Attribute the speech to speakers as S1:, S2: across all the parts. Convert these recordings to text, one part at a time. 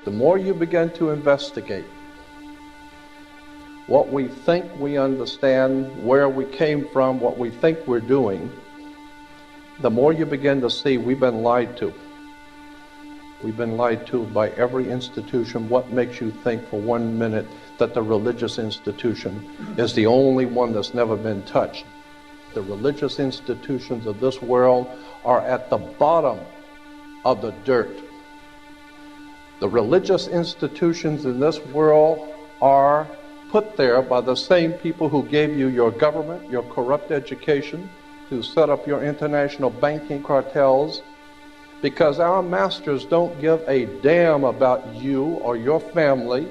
S1: The more you begin to investigate what we think we understand, where we came from, what we think we're doing, the more you begin to see we've been lied to. We've been lied to by every institution. What makes you think for 1 minute that the religious institution is the only one that's never been touched? The religious institutions of this world are at the bottom of the dirt. The religious institutions in this world are put there by the same people who gave you your government, your corrupt education, to set up your international banking cartels, because our masters don't give a damn about you or your family.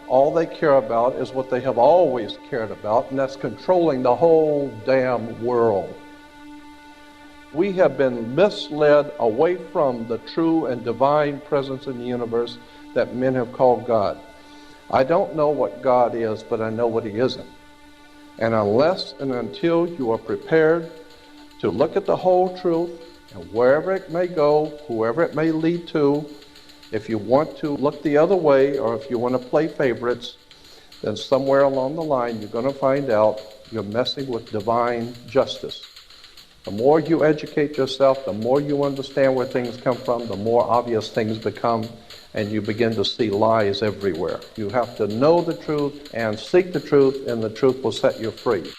S1: All they care about is what they have always cared about, and that's controlling the whole damn world. We have been misled away from the true and divine presence in the universe that men have called God. I don't know what God is, but I know what He isn't. And unless and until you are prepared to look at the whole truth, and wherever it may go, whoever it may lead to, if you want to look the other way, or if you want to play favorites, then somewhere along the line you're going to find out you're messing with divine justice. The more you educate yourself, the more you understand where things come from, the more obvious things become, and you begin to see lies everywhere. You have to know the truth and seek the truth, and the truth will set you free.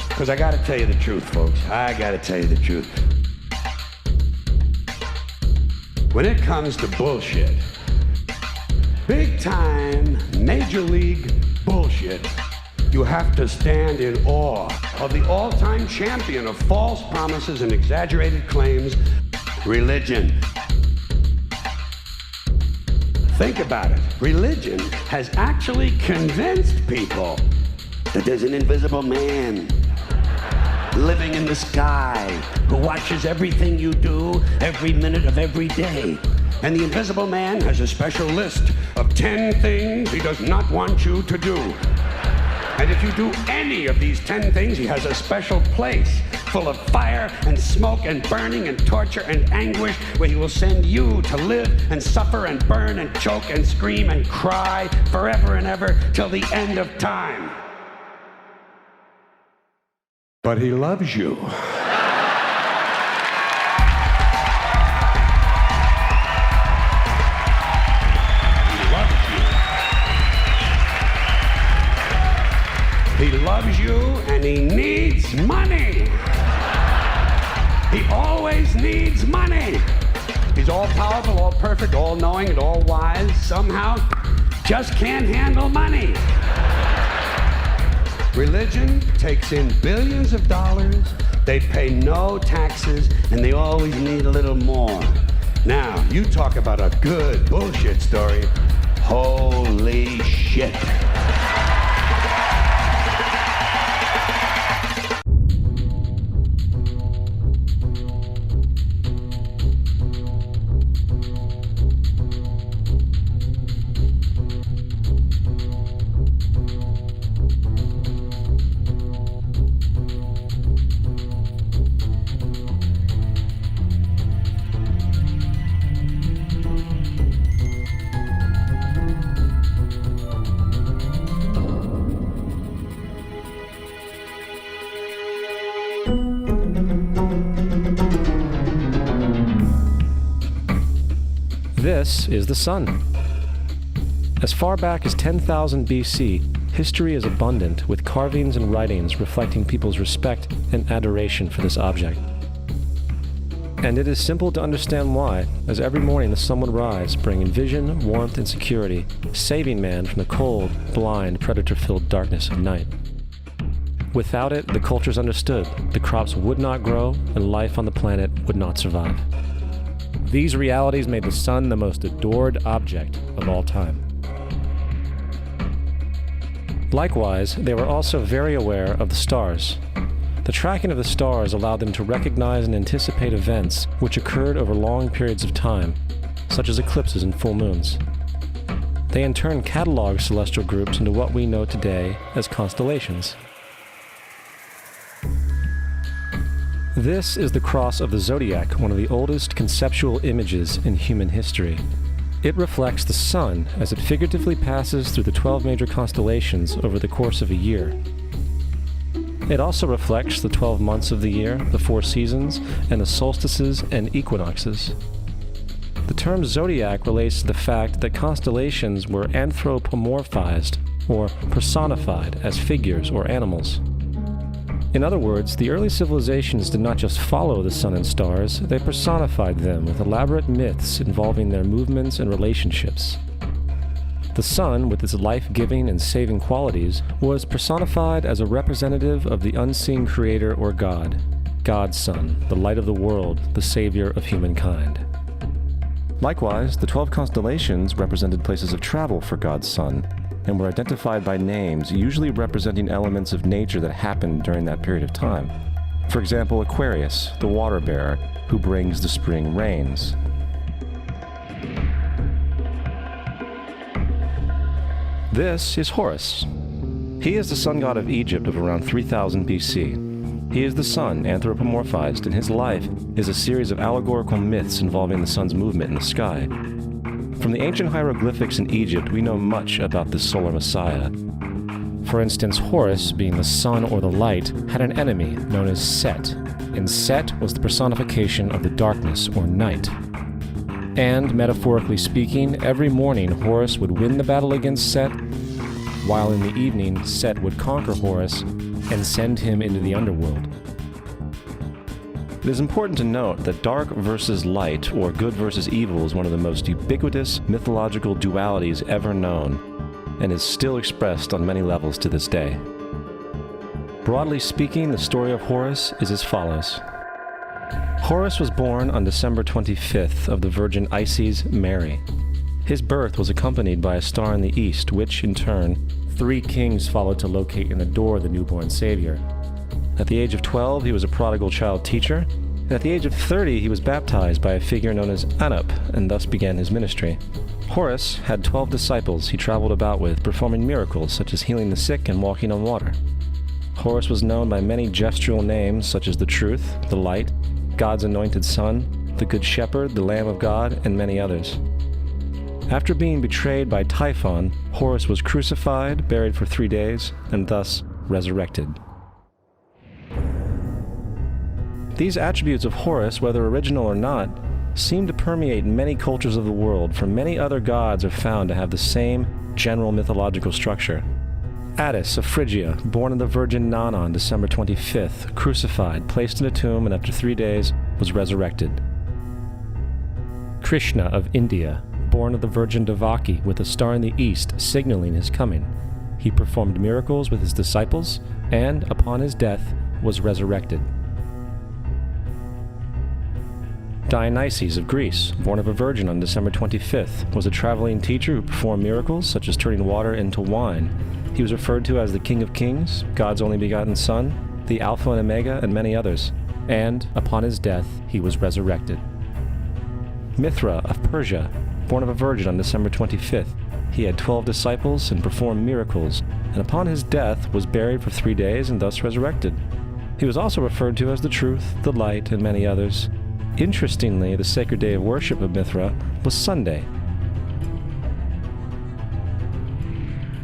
S2: Because I gotta tell you the truth, folks. I gotta tell you the truth. When it comes to bullshit, big time, major league bullshit, you have to stand in awe of the all-time champion of false promises and exaggerated claims, religion. Think about it. Religion has actually convinced people that there's an invisible man living in the sky who watches everything you do every minute of every day. And the invisible man has a special list of 10 things he does not want you to do. And if you do any of these 10 things, he has a special place full of fire and smoke and burning and torture and anguish, where he will send you to live and suffer and burn and choke and scream and cry forever and ever till the end of time. But he loves you. He loves you and he needs money. He always needs money. He's all powerful, all perfect, all knowing, and all wise. Somehow, just can't handle money. Religion takes in billions of dollars. They pay no taxes, and they always need a little more. Now, you talk about a good bullshit story. Holy shit.
S3: This is the sun. As far back as 10,000 BC, history is abundant with carvings and writings reflecting people's respect and adoration for this object. And it is simple to understand why, as every morning the sun would rise, bringing vision, warmth, and security, saving man from the cold, blind, predator-filled darkness of night. Without it, the cultures understood, the crops would not grow, and life on the planet would not survive. These realities made the sun the most adored object of all time. Likewise, they were also very aware of the stars. The tracking of the stars allowed them to recognize and anticipate events which occurred over long periods of time, such as eclipses and full moons. They in turn cataloged celestial groups into what we know today as constellations. This is the cross of the zodiac, one of the oldest conceptual images in human history. It reflects the sun as it figuratively passes through the 12 major constellations over the course of a year. It also reflects the 12 months of the year, the 4 seasons, and the solstices and equinoxes. The term zodiac relates to the fact that constellations were anthropomorphized, or personified, as figures or animals. In other words, the early civilizations did not just follow the sun and stars, they personified them with elaborate myths involving their movements and relationships. The sun, with its life-giving and saving qualities, was personified as a representative of the unseen creator or God, God's Son, the light of the world, the savior of humankind. Likewise, the 12 constellations represented places of travel for God's Son, and were identified by names, usually representing elements of nature that happened during that period of time. For example, Aquarius, the water bearer, who brings the spring rains. This is Horus. He is the sun god of Egypt of around 3000 BC. He is the sun anthropomorphized, and his life is a series of allegorical myths involving the sun's movement in the sky. From the ancient hieroglyphics in Egypt, we know much about this solar messiah. For instance, Horus, being the sun or the light, had an enemy known as Set, and Set was the personification of the darkness or night. And, metaphorically speaking, every morning Horus would win the battle against Set, while in the evening Set would conquer Horus and send him into the underworld. It is important to note that dark versus light, or good versus evil, is one of the most ubiquitous mythological dualities ever known, and is still expressed on many levels to this day. Broadly speaking, the story of Horus is as follows. Horus was born on December 25th of the Virgin Isis Mary. His birth was accompanied by a star in the east, which, in turn, 3 kings followed to locate and adore the newborn savior. At the age of 12, he was a prodigal child teacher, and at the age of 30, he was baptized by a figure known as Anup, and thus began his ministry. Horus had 12 disciples he traveled about with, performing miracles such as healing the sick and walking on water. Horus was known by many gestural names such as the Truth, the Light, God's Anointed Son, the Good Shepherd, the Lamb of God, and many others. After being betrayed by Typhon, Horus was crucified, buried for 3 days, and thus resurrected. These attributes of Horus, whether original or not, seem to permeate many cultures of the world, for many other gods are found to have the same general mythological structure. Attis of Phrygia, born of the Virgin Nana on December 25th, crucified, placed in a tomb, and after 3 days was resurrected. Krishna of India, born of the Virgin Devaki, with a star in the east signaling his coming. He performed miracles with his disciples, and, upon his death, was resurrected. Dionysus of Greece, born of a virgin on December 25th, was a traveling teacher who performed miracles such as turning water into wine. He was referred to as the King of Kings, God's only begotten Son, the Alpha and Omega, and many others. And, upon his death, he was resurrected. Mithra of Persia, born of a virgin on December 25th, he had 12 disciples and performed miracles, and upon his death was buried for 3 days and thus resurrected. He was also referred to as the Truth, the Light, and many others. Interestingly, the sacred day of worship of Mithra was Sunday.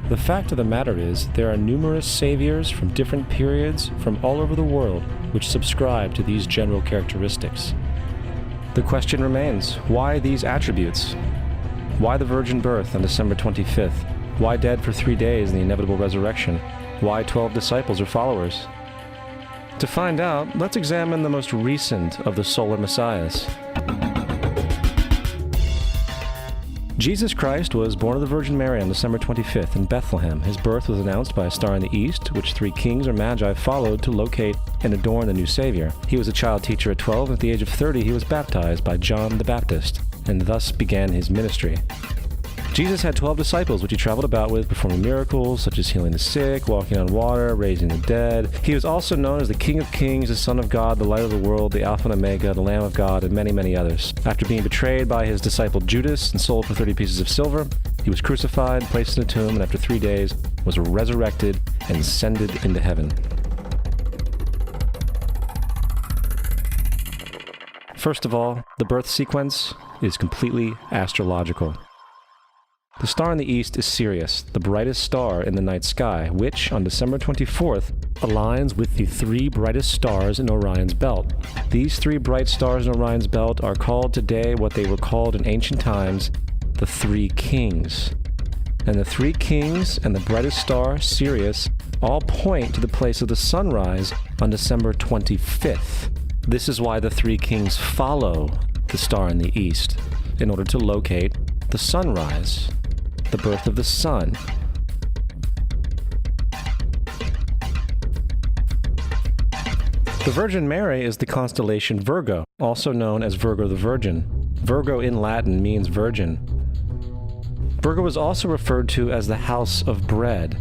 S3: The fact of the matter is, there are numerous saviors from different periods from all over the world which subscribe to these general characteristics. The question remains, why these attributes? Why the virgin birth on December 25th? Why dead for 3 days in the inevitable resurrection? Why 12 disciples or followers? To find out, let's examine the most recent of the solar messiahs. Jesus Christ was born of the Virgin Mary on December 25th in Bethlehem. His birth was announced by a star in the east, which 3 kings or magi followed to locate and adorn the new Savior. He was a child teacher at 12, and at the age of 30 he was baptized by John the Baptist, and thus began his ministry. Jesus had 12 disciples, which he traveled about with, performing miracles such as healing the sick, walking on water, raising the dead. He was also known as the King of Kings, the Son of God, the Light of the World, the Alpha and Omega, the Lamb of God, and many, many others. After being betrayed by his disciple Judas and sold for 30 pieces of silver, he was crucified, placed in a tomb, and after 3 days was resurrected and ascended into heaven. First of all, the birth sequence is completely astrological. The star in the east is Sirius, the brightest star in the night sky, which, on December 24th, aligns with the 3 brightest stars in Orion's belt. These 3 bright stars in Orion's belt are called today what they were called in ancient times, the 3 kings. And the 3 kings and the brightest star, Sirius, all point to the place of the sunrise on December 25th. This is why the 3 kings follow the star in the east, in order to locate the sunrise, the birth of the sun. The Virgin Mary is the constellation Virgo, also known as Virgo the Virgin. Virgo in Latin means virgin. Virgo is also referred to as the house of bread,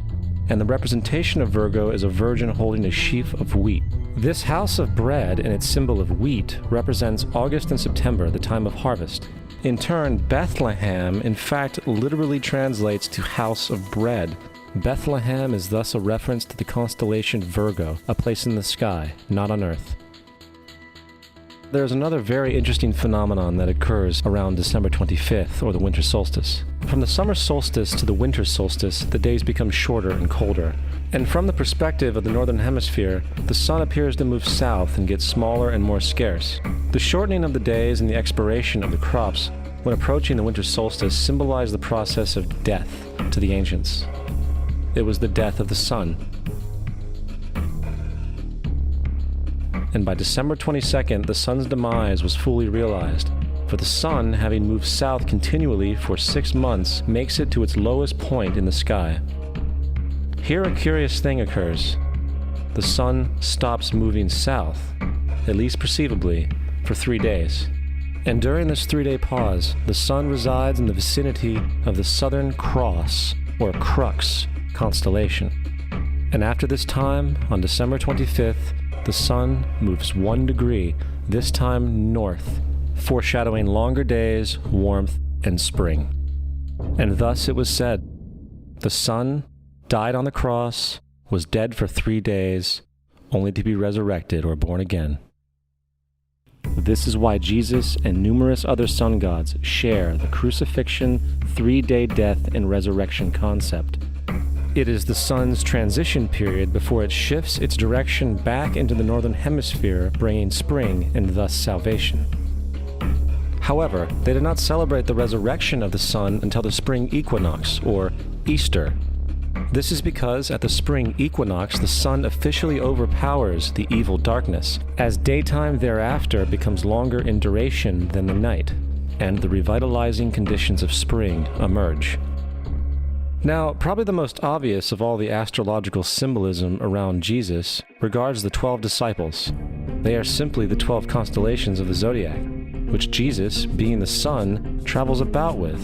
S3: and the representation of Virgo is a virgin holding a sheaf of wheat. This house of bread and its symbol of wheat represents August and September, the time of harvest. In turn, Bethlehem, in fact, literally translates to house of bread. Bethlehem is thus a reference to the constellation Virgo, a place in the sky, not on Earth. There's another very interesting phenomenon that occurs around December 25th, or the winter solstice. From the summer solstice to the winter solstice, the days become shorter and colder. And from the perspective of the northern hemisphere, the sun appears to move south and get smaller and more scarce. The shortening of the days and the expiration of the crops when approaching the winter solstice symbolize the process of death to the ancients. It was the death of the sun. And by December 22nd, the sun's demise was fully realized, for the sun, having moved south continually for 6 months, makes it to its lowest point in the sky. Here a curious thing occurs. The sun stops moving south, at least perceivably, for 3 days. And during this 3-day pause, the sun resides in the vicinity of the Southern Cross, or Crux, constellation. And after this time, on December 25th, the sun moves 1 degree, this time north, foreshadowing longer days, warmth, and spring. And thus it was said, the sun died on the cross, was dead for 3 days, only to be resurrected or born again. This is why Jesus and numerous other sun gods share the crucifixion, 3-day death, and resurrection concept. It is the sun's transition period before it shifts its direction back into the northern hemisphere, bringing spring and thus salvation. However, they did not celebrate the resurrection of the sun until the spring equinox, or Easter. This is because at the spring equinox, the sun officially overpowers the evil darkness, as daytime thereafter becomes longer in duration than the night, and the revitalizing conditions of spring emerge. Now, probably the most obvious of all the astrological symbolism around Jesus regards the 12 disciples. They are simply the 12 constellations of the zodiac, which Jesus, being the sun, travels about with.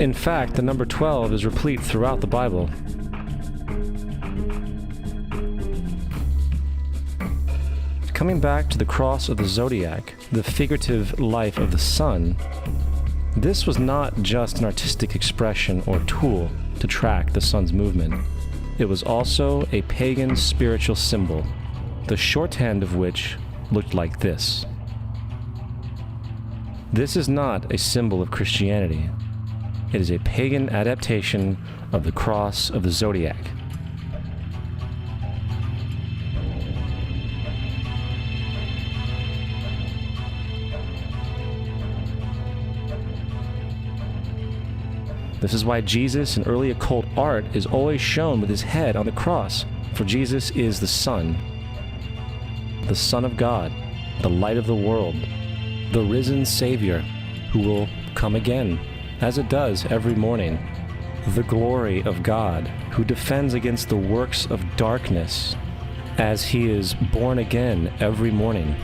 S3: In fact, the number 12 is replete throughout the Bible. Coming back to the cross of the zodiac, the figurative life of the sun, this was not just an artistic expression or tool to track the sun's movement. It was also a pagan spiritual symbol, the shorthand of which looked like this. This is not a symbol of Christianity. It is a pagan adaptation of the cross of the zodiac. This is why Jesus in early occult art is always shown with his head on the cross, for Jesus is the Son of God, the light of the world, the risen Savior who will come again, as it does every morning, the glory of God who defends against the works of darkness as he is born again every morning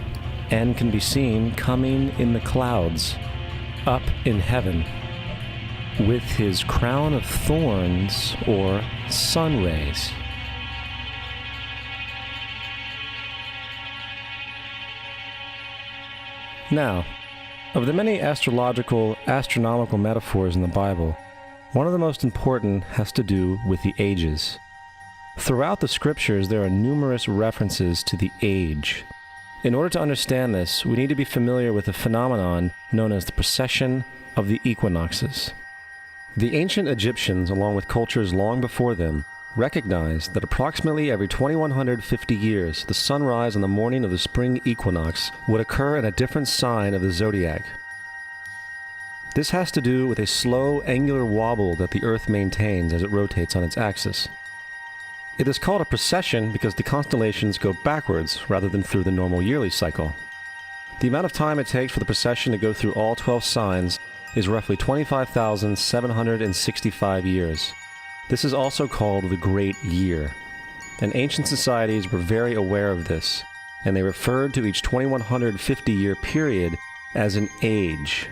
S3: and can be seen coming in the clouds up in heaven with his crown of thorns or sun rays. Now, of the many astronomical metaphors in the Bible, one of the most important has to do with the ages. Throughout the scriptures, there are numerous references to the age. In order to understand this, we need to be familiar with a phenomenon known as the precession of the equinoxes. The ancient Egyptians, along with cultures long before them, recognized that approximately every 2150 years, the sunrise on the morning of the spring equinox would occur in a different sign of the zodiac. This has to do with a slow, angular wobble that the Earth maintains as it rotates on its axis. It is called a precession because the constellations go backwards rather than through the normal yearly cycle. The amount of time it takes for the precession to go through all 12 signs is roughly 25,765 years. This is also called the Great Year, and ancient societies were very aware of this, and they referred to each 2150-year period as an age.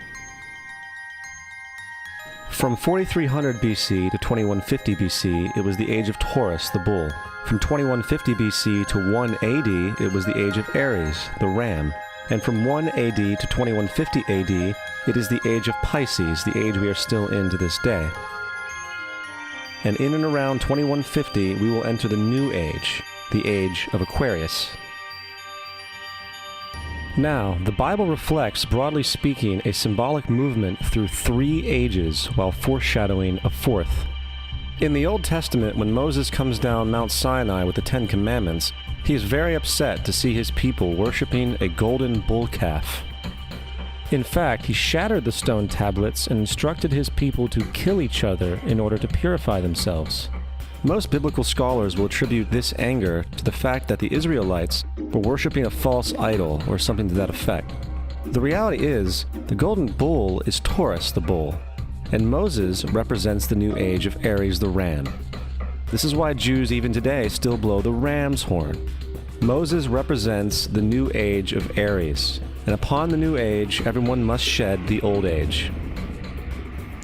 S3: From 4300 BC to 2150 BC, it was the age of Taurus, the bull. From 2150 BC to 1 AD, it was the age of Aries, the ram. And from 1 AD to 2150 AD, it is the age of Pisces, the age we are still in to this day. And in and around 2150, we will enter the new age, the age of Aquarius. Now, the Bible reflects, broadly speaking, a symbolic movement through 3 ages while foreshadowing a 4th. In the Old Testament, when Moses comes down Mount Sinai with the 10 Commandments, he is very upset to see his people worshiping a golden bull calf. In fact, he shattered the stone tablets and instructed his people to kill each other in order to purify themselves. Most biblical scholars will attribute this anger to the fact that the Israelites were worshiping a false idol or something to that effect. The reality is, the golden bull is Taurus the bull, and Moses represents the new age of Aries the ram. This is why Jews even today still blow the ram's horn. Moses represents the new age of Aries, and upon the new age, everyone must shed the old age.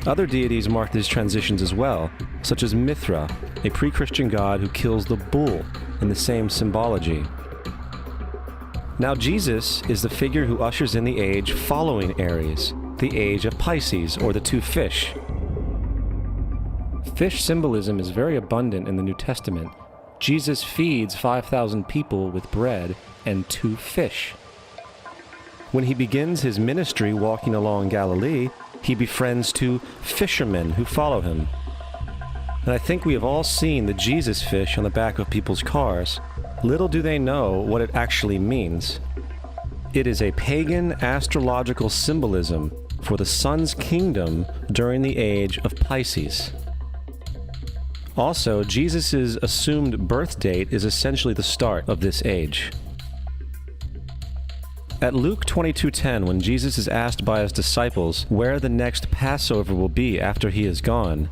S3: Other deities mark these transitions as well, such as Mithra, a pre-Christian god who kills the bull in the same symbology. Now Jesus is the figure who ushers in the age following Aries, the age of Pisces, or the 2 fish. Fish symbolism is very abundant in the New Testament. Jesus feeds 5,000 people with bread and 2 fish. When he begins his ministry walking along Galilee, he befriends 2 fishermen who follow him. And I think we have all seen the Jesus fish on the back of people's cars. Little do they know what it actually means. It is a pagan astrological symbolism for the sun's kingdom during the age of Pisces. Also, Jesus' assumed birth date is essentially the start of this age. At Luke 22:10, when Jesus is asked by his disciples where the next Passover will be after he is gone,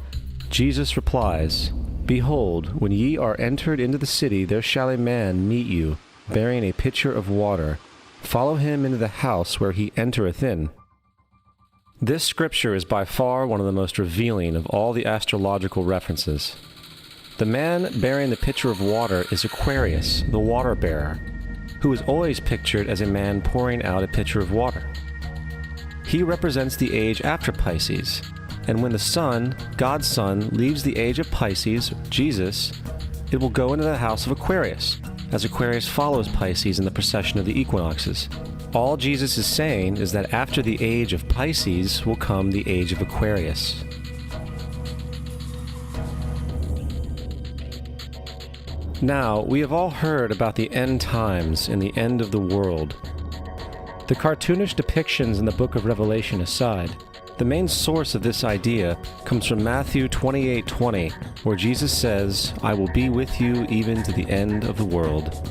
S3: Jesus replies, "Behold, when ye are entered into the city, there shall a man meet you, bearing a pitcher of water. Follow him into the house where he entereth in." This scripture is by far one of the most revealing of all the astrological references. The man bearing the pitcher of water is Aquarius, the water bearer, who is always pictured as a man pouring out a pitcher of water. He represents the age after Pisces, and when the sun, God's Son, leaves the age of Pisces, Jesus, it will go into the house of Aquarius, as Aquarius follows Pisces in the precession of the equinoxes. All Jesus is saying is that after the age of Pisces will come the age of Aquarius. Now, we have all heard about the end times and the end of the world. The cartoonish depictions in the book of Revelation aside, The main source of this idea comes from Matthew 28:20, where Jesus says, "I will be with you even to the end of the world."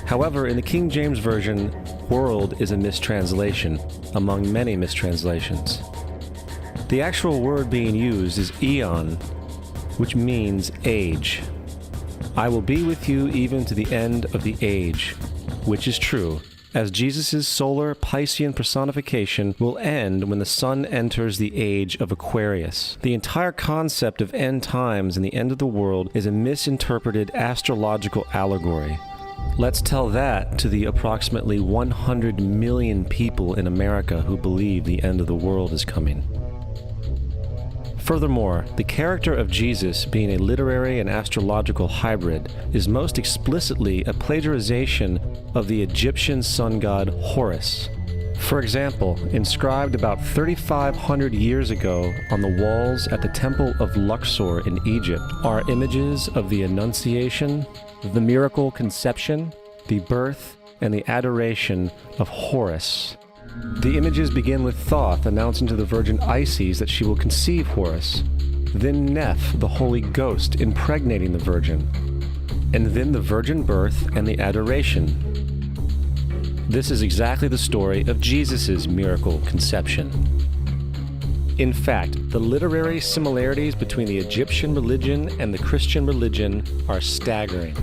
S3: However, in the King James Version, world is a mistranslation, among many mistranslations. The actual word being used is eon, which means age. I will be with you even to the end of the age, which is true, as Jesus' solar Piscean personification will end when the sun enters the age of Aquarius. The entire concept of end times and the end of the world is a misinterpreted astrological allegory. Let's tell that to the approximately 100 million people in America who believe the end of the world is coming. Furthermore, the character of Jesus being a literary and astrological hybrid is most explicitly a plagiarization of the Egyptian sun god Horus. For example, inscribed about 3,500 years ago on the walls at the Temple of Luxor in Egypt are images of the Annunciation, the miracle conception, the birth, and the adoration of Horus. The images begin with Thoth announcing to the Virgin Isis that she will conceive Horus, then Neph, the Holy Ghost, impregnating the Virgin, and then the virgin birth and the adoration. This is exactly the story of Jesus' miracle conception. In fact, the literary similarities between the Egyptian religion and the Christian religion are staggering.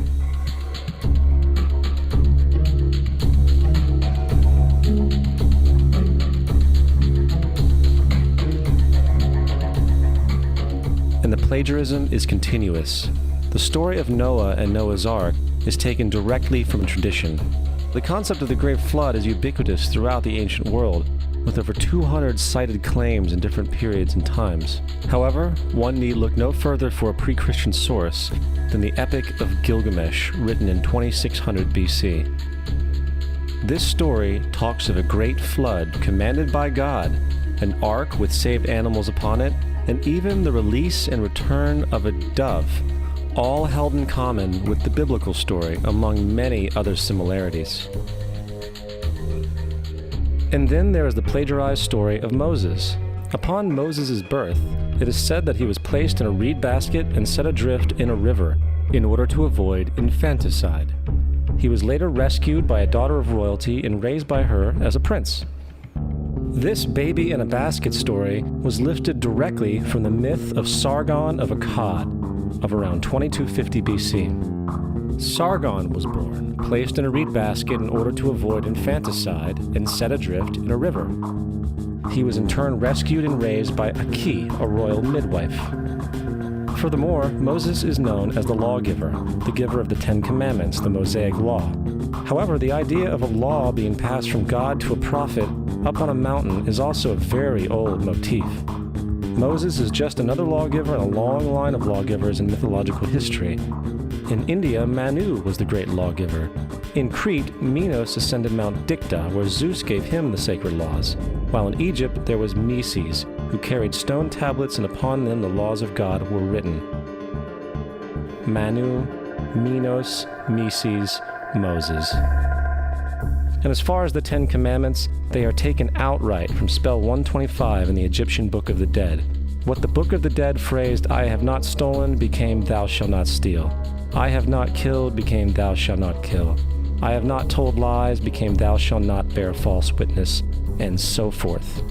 S3: And the plagiarism is continuous. The story of Noah and Noah's Ark is taken directly from tradition. The concept of the Great Flood is ubiquitous throughout the ancient world, with over 200 cited claims in different periods and times. However, one need look no further for a pre-Christian source than the Epic of Gilgamesh, written in 2600 BC. This story talks of a great flood commanded by God, an ark with saved animals upon it, and even the release and return of a dove, all held in common with the biblical story, among many other similarities. And then there is the plagiarized story of Moses. Upon Moses' birth, it is said that he was placed in a reed basket and set adrift in a river in order to avoid infanticide. He was later rescued by a daughter of royalty and raised by her as a prince. This baby in a basket story was lifted directly from the myth of Sargon of Akkad of around 2250 BC. Sargon was born, placed in a reed basket in order to avoid infanticide, and set adrift in a river. He was in turn rescued and raised by Aki, a royal midwife. Furthermore, Moses is known as the lawgiver, the giver of the Ten Commandments, the Mosaic Law. However, the idea of a law being passed from God to a prophet up on a mountain is also a very old motif. Moses is just another lawgiver in a long line of lawgivers in mythological history. In India, Manu was the great lawgiver. In Crete, Minos ascended Mount Dicta, where Zeus gave him the sacred laws, while in Egypt there was Meses, who carried stone tablets and upon them the laws of God were written. Manu, Minos, Meses, Moses. And as far as the Ten Commandments, they are taken outright from spell 125 in the Egyptian Book of the Dead. What the Book of the Dead phrased, "I have not stolen," became "thou shalt not steal." "I have not killed," became "thou shalt not kill." "I have not told lies," became "thou shalt not bear false witness," and so forth.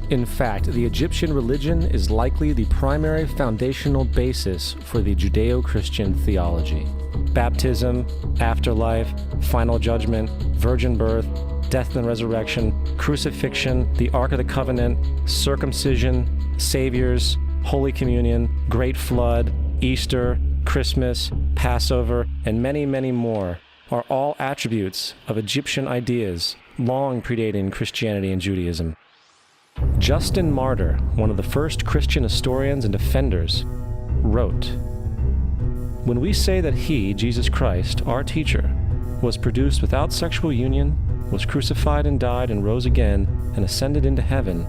S3: In fact, the Egyptian religion is likely the primary foundational basis for the Judeo-Christian theology. Baptism, afterlife, final judgment, virgin birth, death and resurrection, crucifixion, the Ark of the Covenant, circumcision, saviors, Holy Communion, Great Flood, Easter, Christmas, Passover, and many, many more are all attributes of Egyptian ideas long predating Christianity and Judaism. Justin Martyr, one of the first Christian historians and defenders, wrote, "When we say that he, Jesus Christ, our teacher, was produced without sexual union, was crucified and died and rose again and ascended into heaven,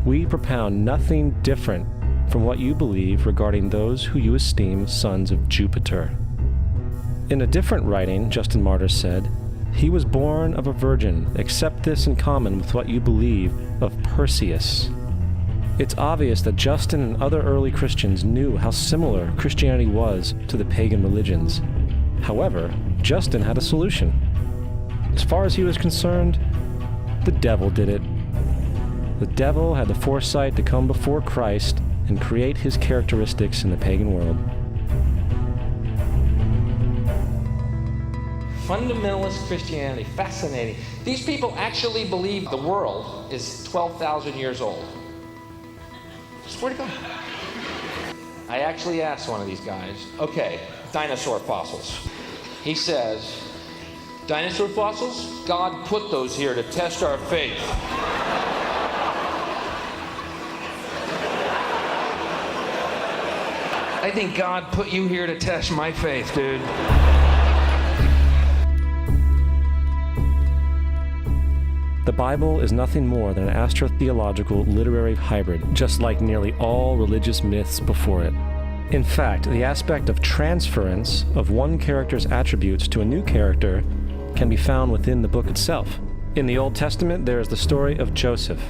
S3: we propound nothing different from what you believe regarding those who you esteem sons of Jupiter." In a different writing, Justin Martyr said, "He was born of a virgin, except this in common with what you believe of Perseus." It's obvious that Justin and other early Christians knew how similar Christianity was to the pagan religions. However, Justin had a solution. As far as he was concerned, the devil did it. The devil had the foresight to come before Christ and create his characteristics in the pagan world.
S4: Fundamentalist Christianity, fascinating. These people actually believe the world is 12,000 years old. Swear to God. I actually asked one of these guys, okay, dinosaur fossils. He says, dinosaur fossils? God put those here to test our faith. I think God put you here to test my faith, dude.
S3: The Bible is nothing more than an astrotheological literary hybrid, just like nearly all religious myths before it. In fact, the aspect of transference of one character's attributes to a new character can be found within the book itself. In the Old Testament, there is the story of Joseph.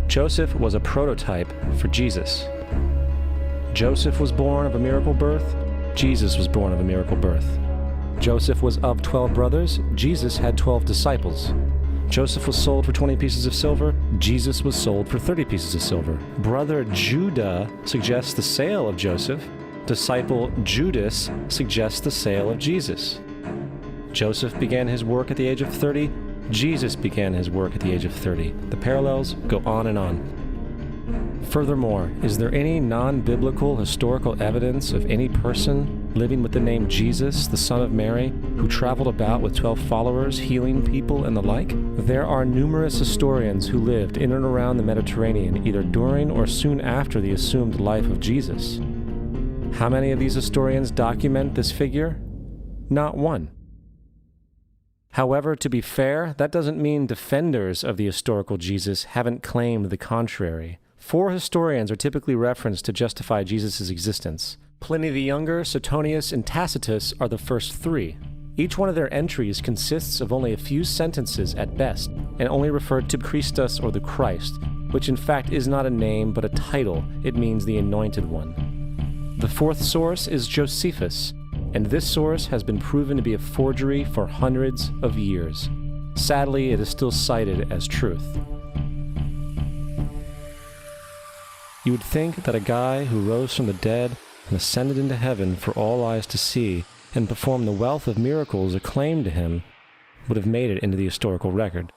S3: Joseph was a prototype for Jesus. Joseph was born of a miracle birth. Jesus was born of a miracle birth. Joseph was of 12 brothers. Jesus had 12 disciples. Joseph was sold for 20 pieces of silver. Jesus was sold for 30 pieces of silver. Brother Judah suggests the sale of Joseph. Disciple Judas suggests the sale of Jesus. Joseph began his work at the age of 30. Jesus began his work at the age of 30. The parallels go on and on. Furthermore, is there any non-biblical historical evidence of any person living with the name Jesus, the son of Mary, who traveled about with 12 followers, healing people and the like? There are numerous historians who lived in and around the Mediterranean, either during or soon after the assumed life of Jesus. How many of these historians document this figure? Not one. However, to be fair, that doesn't mean defenders of the historical Jesus haven't claimed the contrary. 4 historians are typically referenced to justify Jesus' existence. Pliny the Younger, Suetonius, and Tacitus are the first 3. Each one of their entries consists of only a few sentences at best, and only refer to Christus or the Christ, which in fact is not a name but a title. It means the Anointed One. The 4th source is Josephus, and this source has been proven to be a forgery for hundreds of years. Sadly, it is still cited as truth. You would think that a guy who rose from the dead and ascended into heaven for all eyes to see and performed the wealth of miracles acclaimed to him would have made it into the historical record.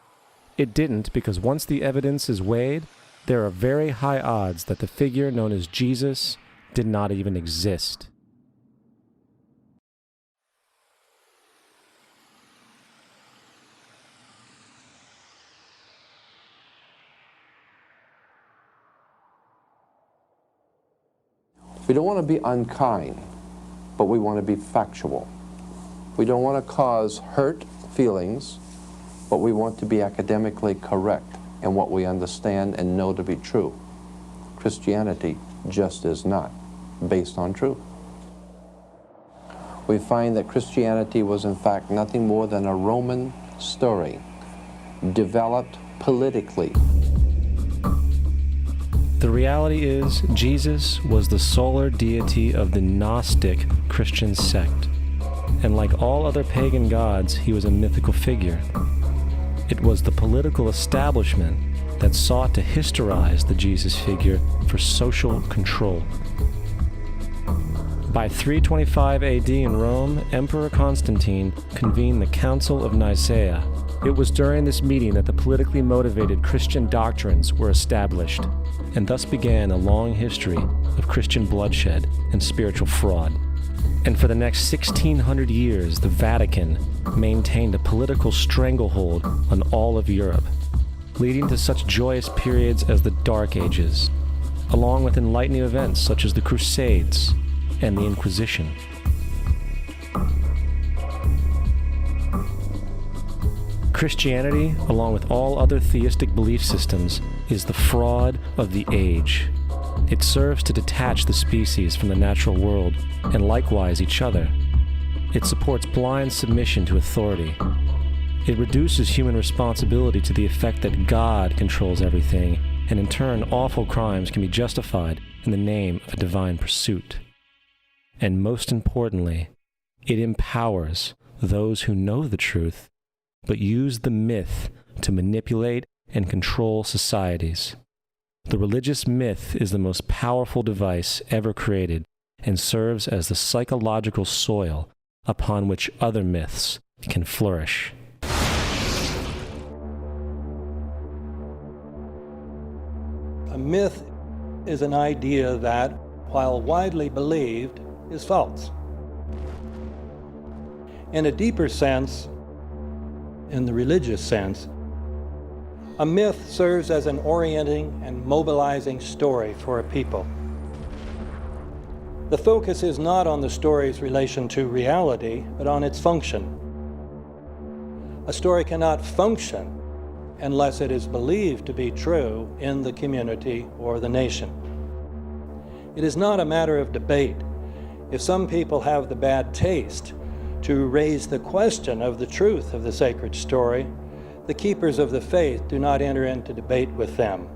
S3: It didn't, because once the evidence is weighed, there are very high odds that the figure known as Jesus did not even exist.
S1: We don't want to be unkind, but we want to be factual. We don't want to cause hurt feelings, but we want to be academically correct in what we understand and know to be true. Christianity just is not based on truth. We find that Christianity was in fact nothing more than a Roman story, developed politically.
S3: The reality is, Jesus was the solar deity of the Gnostic Christian sect, and like all other pagan gods, he was a mythical figure. It was the political establishment that sought to historize the Jesus figure for social control. By 325 AD in Rome, Emperor Constantine convened the Council of Nicaea. It was during this meeting that the politically motivated Christian doctrines were established, and thus began a long history of Christian bloodshed and spiritual fraud. And for the next 1600 years, the Vatican maintained a political stranglehold on all of Europe, leading to such joyous periods as the Dark Ages, along with enlightening events such as the Crusades and the Inquisition. Christianity, along with all other theistic belief systems, is the fraud of the age. It serves to detach the species from the natural world, and likewise each other. It supports blind submission to authority. It reduces human responsibility to the effect that God controls everything, and in turn awful crimes can be justified in the name of a divine pursuit. And most importantly, it empowers those who know the truth, but use the myth to manipulate and control societies. The religious myth is the most powerful device ever created and serves as the psychological soil upon which other myths can flourish.
S5: A myth is an idea that, while widely believed, is false. In a deeper sense, in the religious sense, a myth serves as an orienting and mobilizing story for a people. The focus is not on the story's relation to reality, but on its function. A story cannot function unless it is believed to be true in the community or the nation. It is not a matter of debate. If some people have the bad taste to raise the question of the truth of the sacred story, the keepers of the faith do not enter into debate with them.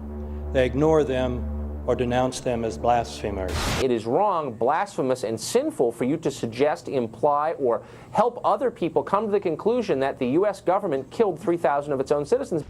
S5: They ignore them or denounce them as blasphemers.
S6: It is wrong, blasphemous, and sinful for you to suggest, imply, or help other people come to the conclusion that the U.S. government killed 3,000 of its own citizens.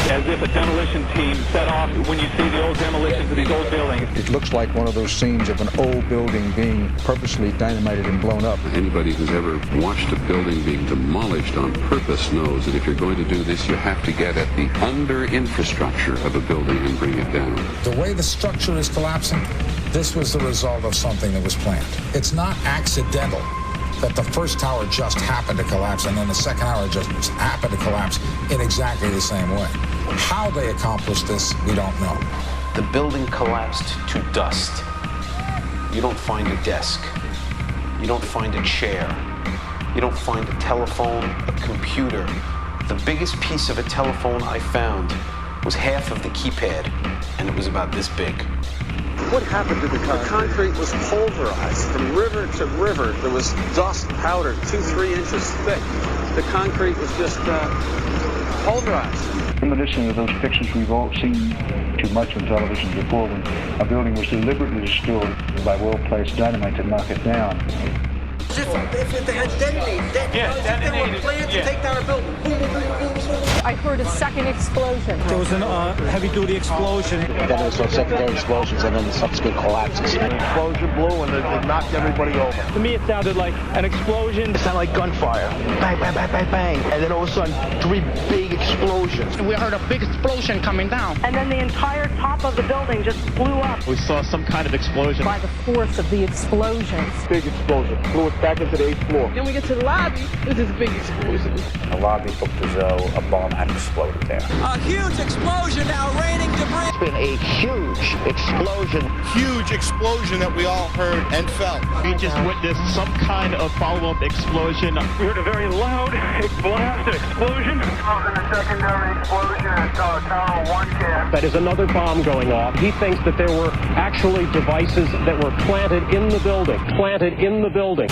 S7: As if a demolition team set off when you see the old demolitions of these old buildings.
S8: It looks like one of those scenes of an old building being purposely dynamited and blown up.
S9: Anybody who's ever watched a building being demolished on purpose knows that if you're going to do this, you have to get at the under-infrastructure of a building and bring it down.
S10: The way the structure is collapsing, this was the result of something that was planned. It's not accidental that the first tower just happened to collapse and then the second tower just happened to collapse in exactly the same way. How they accomplished this, we don't know.
S11: The building collapsed to dust. You don't find a desk. You don't find a chair. You don't find a telephone, a computer. The biggest piece of a telephone I found was half of the keypad, and it was about this big.
S12: What happened to the concrete? The concrete was pulverized from river to river. There was dust powder 2-3 inches thick. The concrete was just pulverized.
S13: In addition to those pictures we've all seen too much on television before, when a building was deliberately destroyed by well-placed dynamite to knock it down.
S14: If they had detonated, they were planned to take down a building. Boom, boom, boom, boom, boom.
S15: I heard a second explosion.
S16: There was a heavy-duty explosion.
S17: Then there was some secondary explosions and then subsequent collapses.
S18: An explosion blew and it knocked everybody over.
S19: To me, it sounded like an explosion.
S18: It sounded like gunfire. Bang, bang, bang, bang, bang. And then all of a sudden, 3 big explosions.
S20: We heard a big explosion coming down.
S15: And then the entire top of the building just blew up.
S19: We saw some kind of explosion.
S15: By the force of the explosions.
S18: Big explosion. Blew it back into the 8th floor.
S20: Then we get to the lobby. This is a big explosion.
S21: The lobby looked as though a bomb had exploded there.
S14: A huge explosion now raining debris.
S21: It's been a huge explosion.
S22: Huge explosion that we all heard and felt.
S19: We just witnessed some kind of follow-up explosion.
S23: We heard a very loud blast, an explosion.
S24: A secondary explosion at Tower 1 camp.
S19: That is another bomb going off. He thinks that there were actually devices that were planted in the building. Planted in the building.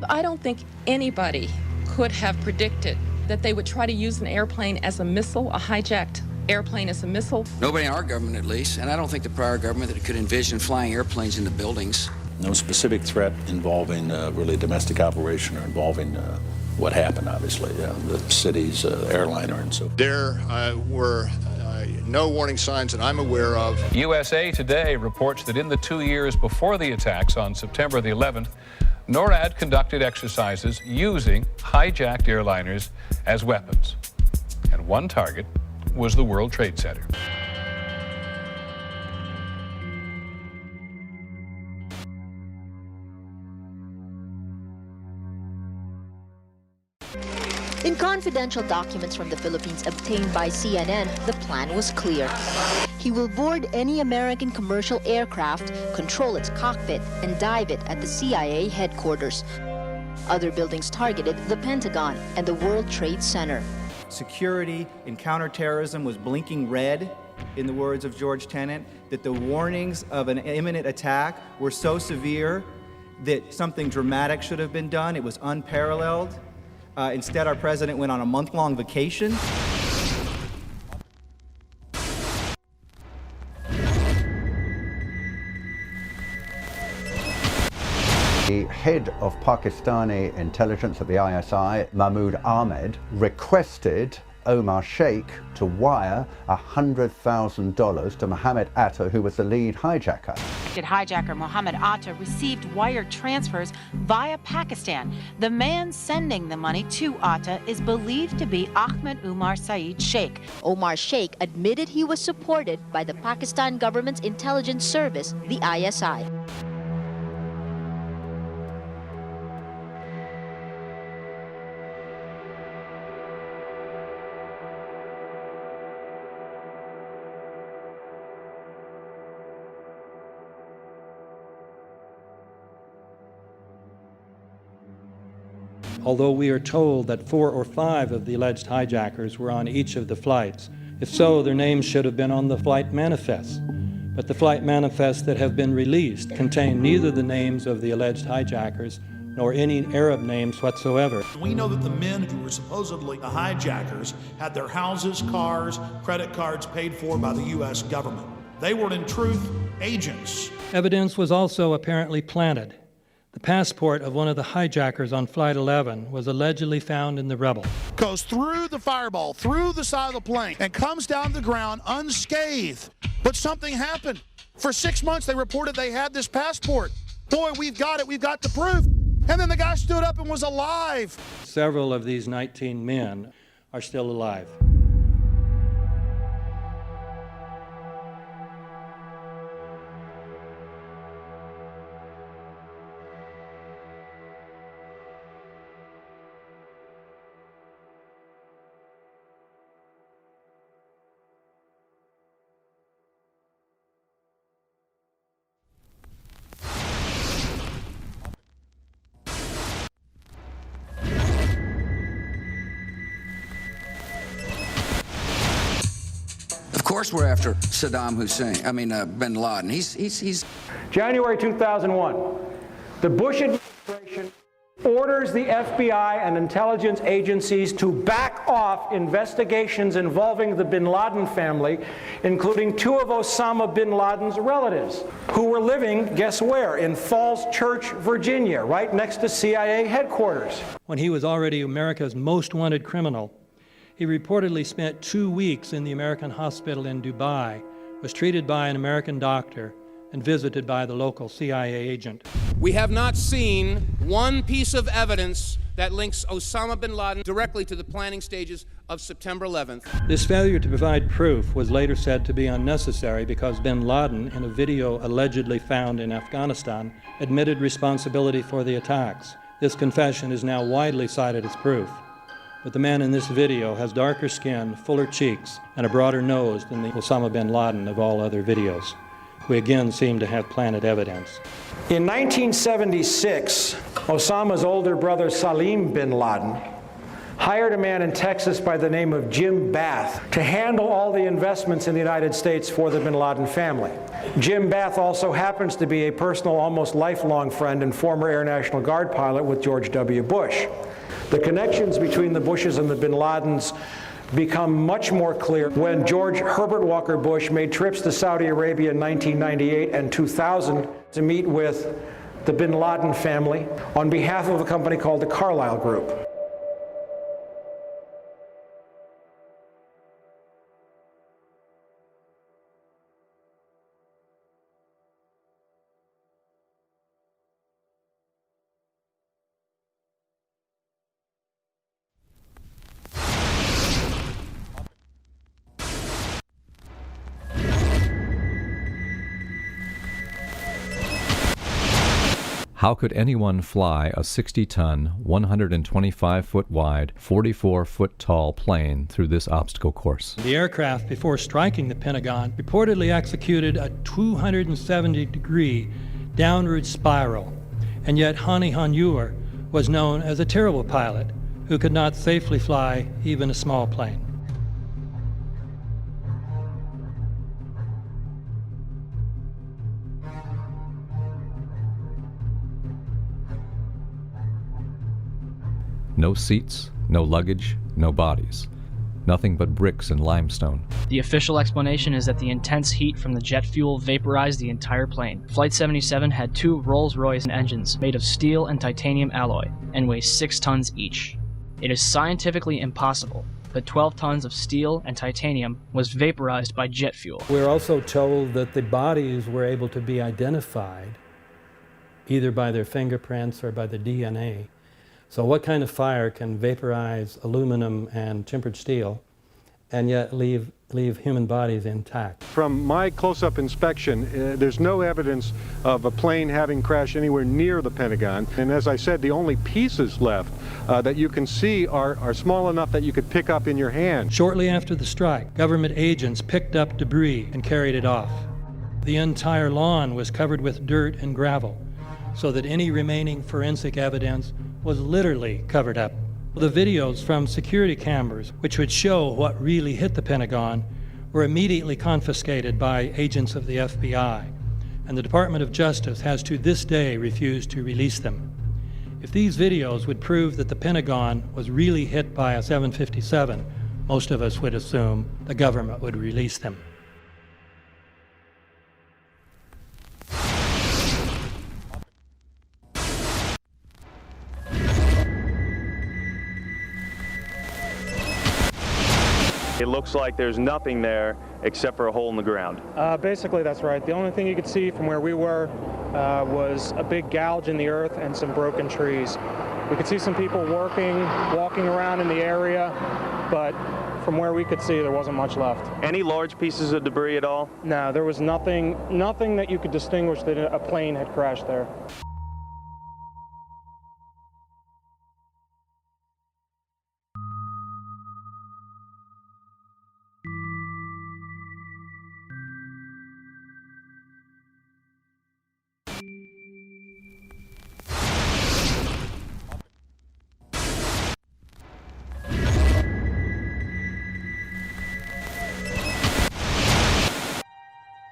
S1: I don't think anybody could have predicted that they would try to use an airplane as a missile, a hijacked airplane as a missile.
S2: Nobody in our government, at least, and I don't think the prior government that could envision flying airplanes into buildings.
S3: No specific threat involving really domestic operation or involving what happened, obviously, the city's airliner and so.
S22: There were no warning signs that I'm aware of.
S4: USA Today reports that in the 2 years before the attacks on September the 11th, NORAD conducted exercises using hijacked airliners as weapons. And one target was the World Trade Center.
S25: In confidential documents from the Philippines obtained by CNN, the plan was clear. He will board any American commercial aircraft, control its cockpit, and dive it at the CIA headquarters. Other buildings targeted the Pentagon and the World Trade Center.
S26: Security in counterterrorism was blinking red, in the words of George Tenet, that the warnings of an imminent attack were so severe that something dramatic should have been done. It was unparalleled. Instead, our president went on a month-long vacation.
S27: The head of Pakistani intelligence at the ISI, Mahmoud Ahmed, requested Omar Sheikh to wire $100,000 to Mohammed Atta, who was the lead hijacker.
S28: Hijacker Mohammed Atta received wire transfers via Pakistan. The man sending the money to Atta is believed to be Ahmed Umar Saeed Sheikh.
S25: Omar Sheikh admitted he was supported by the Pakistan government's intelligence service, the ISI.
S5: Although we are told that 4 or 5 of the alleged hijackers were on each of the flights. If so, their names should have been on the flight manifests. But the flight manifests that have been released contain neither the names of the alleged hijackers nor any Arab names whatsoever.
S29: We know that the men who were supposedly the hijackers had their houses, cars, credit cards paid for by the U.S. government. They were, in truth, agents.
S5: Evidence was also apparently planted. The passport of one of the hijackers on Flight 11 was allegedly found in the rubble.
S22: Goes through the fireball, through the side of the plane, and comes down to the ground unscathed. But something happened. For 6 months, they reported they had this passport. Boy, we've got it. We've got the proof. And then the guy stood up and was alive.
S5: Several of these 19 men are still alive.
S2: Of course we're after Saddam Hussein, bin Laden. He's
S19: January 2001, the Bush administration orders the FBI and intelligence agencies to back off investigations involving the bin Laden family, including 2 of Osama bin Laden's relatives, who were living, guess where, in Falls Church, Virginia, right next to CIA headquarters.
S5: When he was already America's most wanted criminal, he reportedly spent 2 weeks in the American hospital in Dubai, was treated by an American doctor, and visited by the local CIA agent.
S30: We have not seen one piece of evidence that links Osama bin Laden directly to the planning stages of September 11th.
S5: This failure to provide proof was later said to be unnecessary because bin Laden, in a video allegedly found in Afghanistan, admitted responsibility for the attacks. This confession is now widely cited as proof. But the man in this video has darker skin, fuller cheeks, and a broader nose than the Osama bin Laden of all other videos. We again seem to have planted evidence.
S19: In 1976, Osama's older brother Salim bin Laden hired a man in Texas by the name of Jim Bath to handle all the investments in the United States for the bin Laden family. Jim Bath also happens to be a personal, almost lifelong friend and former Air National Guard pilot with George W. Bush. The connections between the Bushes and the bin Ladens become much more clear when George Herbert Walker Bush made trips to Saudi Arabia in 1998 and 2000 to meet with the bin Laden family on behalf of a company called the Carlyle Group.
S6: How could anyone fly a 60-ton, 125-foot wide, 44-foot tall plane through this obstacle course?
S5: The aircraft, before striking the Pentagon, reportedly executed a 270-degree downward spiral, and yet Hani Hanjour was known as a terrible pilot who could not safely fly even a small plane.
S6: No seats, no luggage, no bodies. Nothing but bricks and limestone.
S7: The official explanation is that the intense heat from the jet fuel vaporized the entire plane. Flight 77 had 2 Rolls-Royce engines made of steel and titanium alloy and weigh 6 tons each. It is scientifically impossible that 12 tons of steel and titanium was vaporized by jet fuel.
S5: We're also told that the bodies were able to be identified either by their fingerprints or by the DNA. So what kind of fire can vaporize aluminum and tempered steel and yet leave human bodies intact?
S8: From my close-up inspection, there's no evidence of a plane having crashed anywhere near the Pentagon. And as I said, the only pieces left that you can see are small enough that you could pick up in your hand.
S5: Shortly after the strike, government agents picked up debris and carried it off. The entire lawn was covered with dirt and gravel, so that any remaining forensic evidence was literally covered up. The videos from security cameras, which would show what really hit the Pentagon, were immediately confiscated by agents of the FBI, and the Department of Justice has to this day refused to release them. If these videos would prove that the Pentagon was really hit by a 757, most of us would assume the government would release them.
S9: It looks like there's nothing there except for a hole in the ground.
S19: Basically, that's right. The only thing you could see from where we were was a big gouge in the earth and some broken trees. We could see some people walking around in the area, but from where we could see, there wasn't much left.
S9: Any large pieces of debris at all?
S19: No, there was nothing that you could distinguish that a plane had crashed there.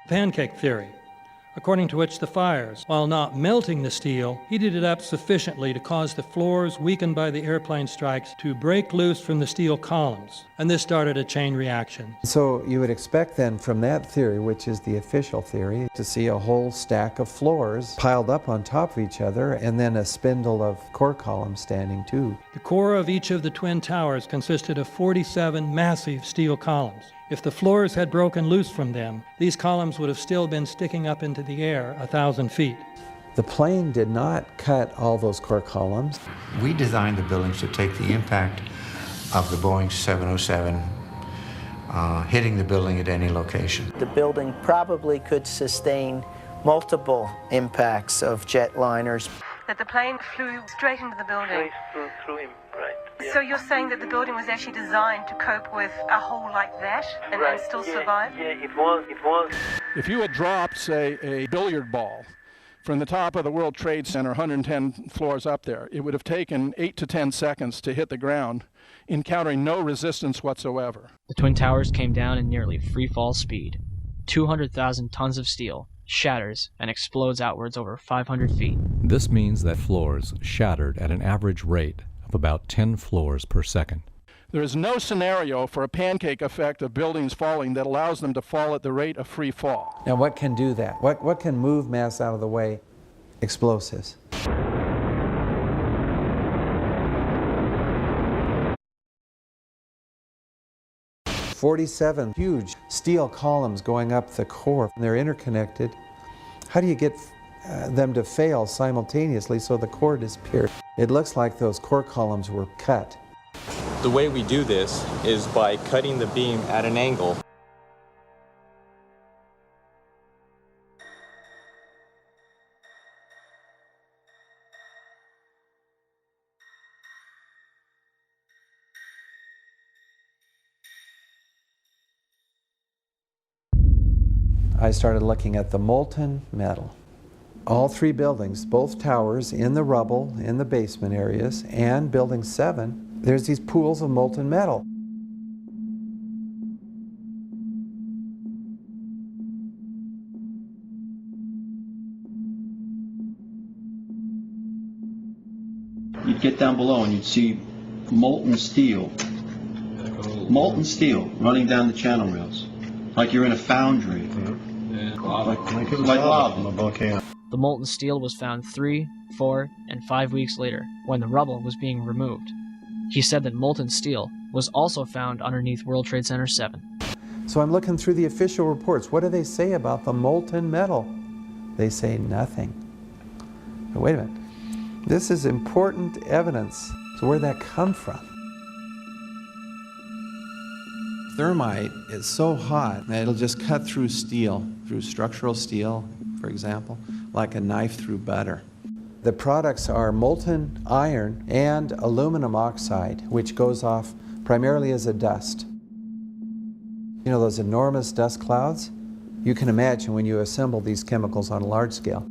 S5: Pancake theory, according to which the fires, while not melting the steel, heated it up sufficiently to cause the floors weakened by the airplane strikes to break loose from the steel columns, and this started a chain reaction.
S10: So you would expect then from that theory, which is the official theory, to see a whole stack of floors piled up on top of each other and then a spindle of core columns standing too.
S5: The core of each of the twin towers consisted of 47 massive steel columns. If the floors had broken loose from them, these columns would have still been sticking up into the air 1,000 feet.
S10: The plane did not cut all those core columns.
S11: We designed the buildings to take the impact of the Boeing 707 hitting the building at any location.
S12: The building probably could sustain multiple impacts of jetliners.
S28: That the plane flew straight into the building.
S24: Through him, right.
S28: So you're saying that the building was actually designed to cope with a hole like that and still survive?
S24: Yeah, it was.
S29: If you had dropped, say, a billiard ball
S1: From the top of the World Trade Center, 110 floors up there, it would have taken 8 to 10 seconds to hit the ground, encountering no resistance whatsoever.
S7: The Twin Towers came down in nearly free-fall speed. 200,000 tons of steel shatters and explodes outwards over 500 feet.
S6: This means that floors shattered at an average rate of about 10 floors per second.
S1: There is no scenario for a pancake effect of buildings falling that allows them to fall at the rate of free fall.
S10: Now what can do that? What can move mass out of the way? Explosives. "47 huge steel columns going up the core. They're interconnected. How do you get them to fail simultaneously so the core disappears? It looks like those core columns were cut.
S13: The way we do this is by cutting the beam at an angle.
S10: I started looking at the molten metal. All three buildings, both towers in the rubble, in the basement areas, and building 7, there's these pools of molten metal.
S14: You'd get down below and you'd see molten steel running down the channel rails, like you're in a foundry. Like lava.
S7: The molten steel was found 3, 4, and 5 weeks later, when the rubble was being removed. He said that molten steel was also found underneath World Trade Center 7.
S10: So I'm looking through the official reports. What do they say about the molten metal? They say nothing. But wait a minute. This is important evidence. So where'd that come from? Thermite is so hot that it'll just cut through steel, through structural steel, for example, like a knife through butter. The products are molten iron and aluminum oxide, which goes off primarily as a dust. You know those enormous dust clouds? You can imagine when you assemble these chemicals on a large scale.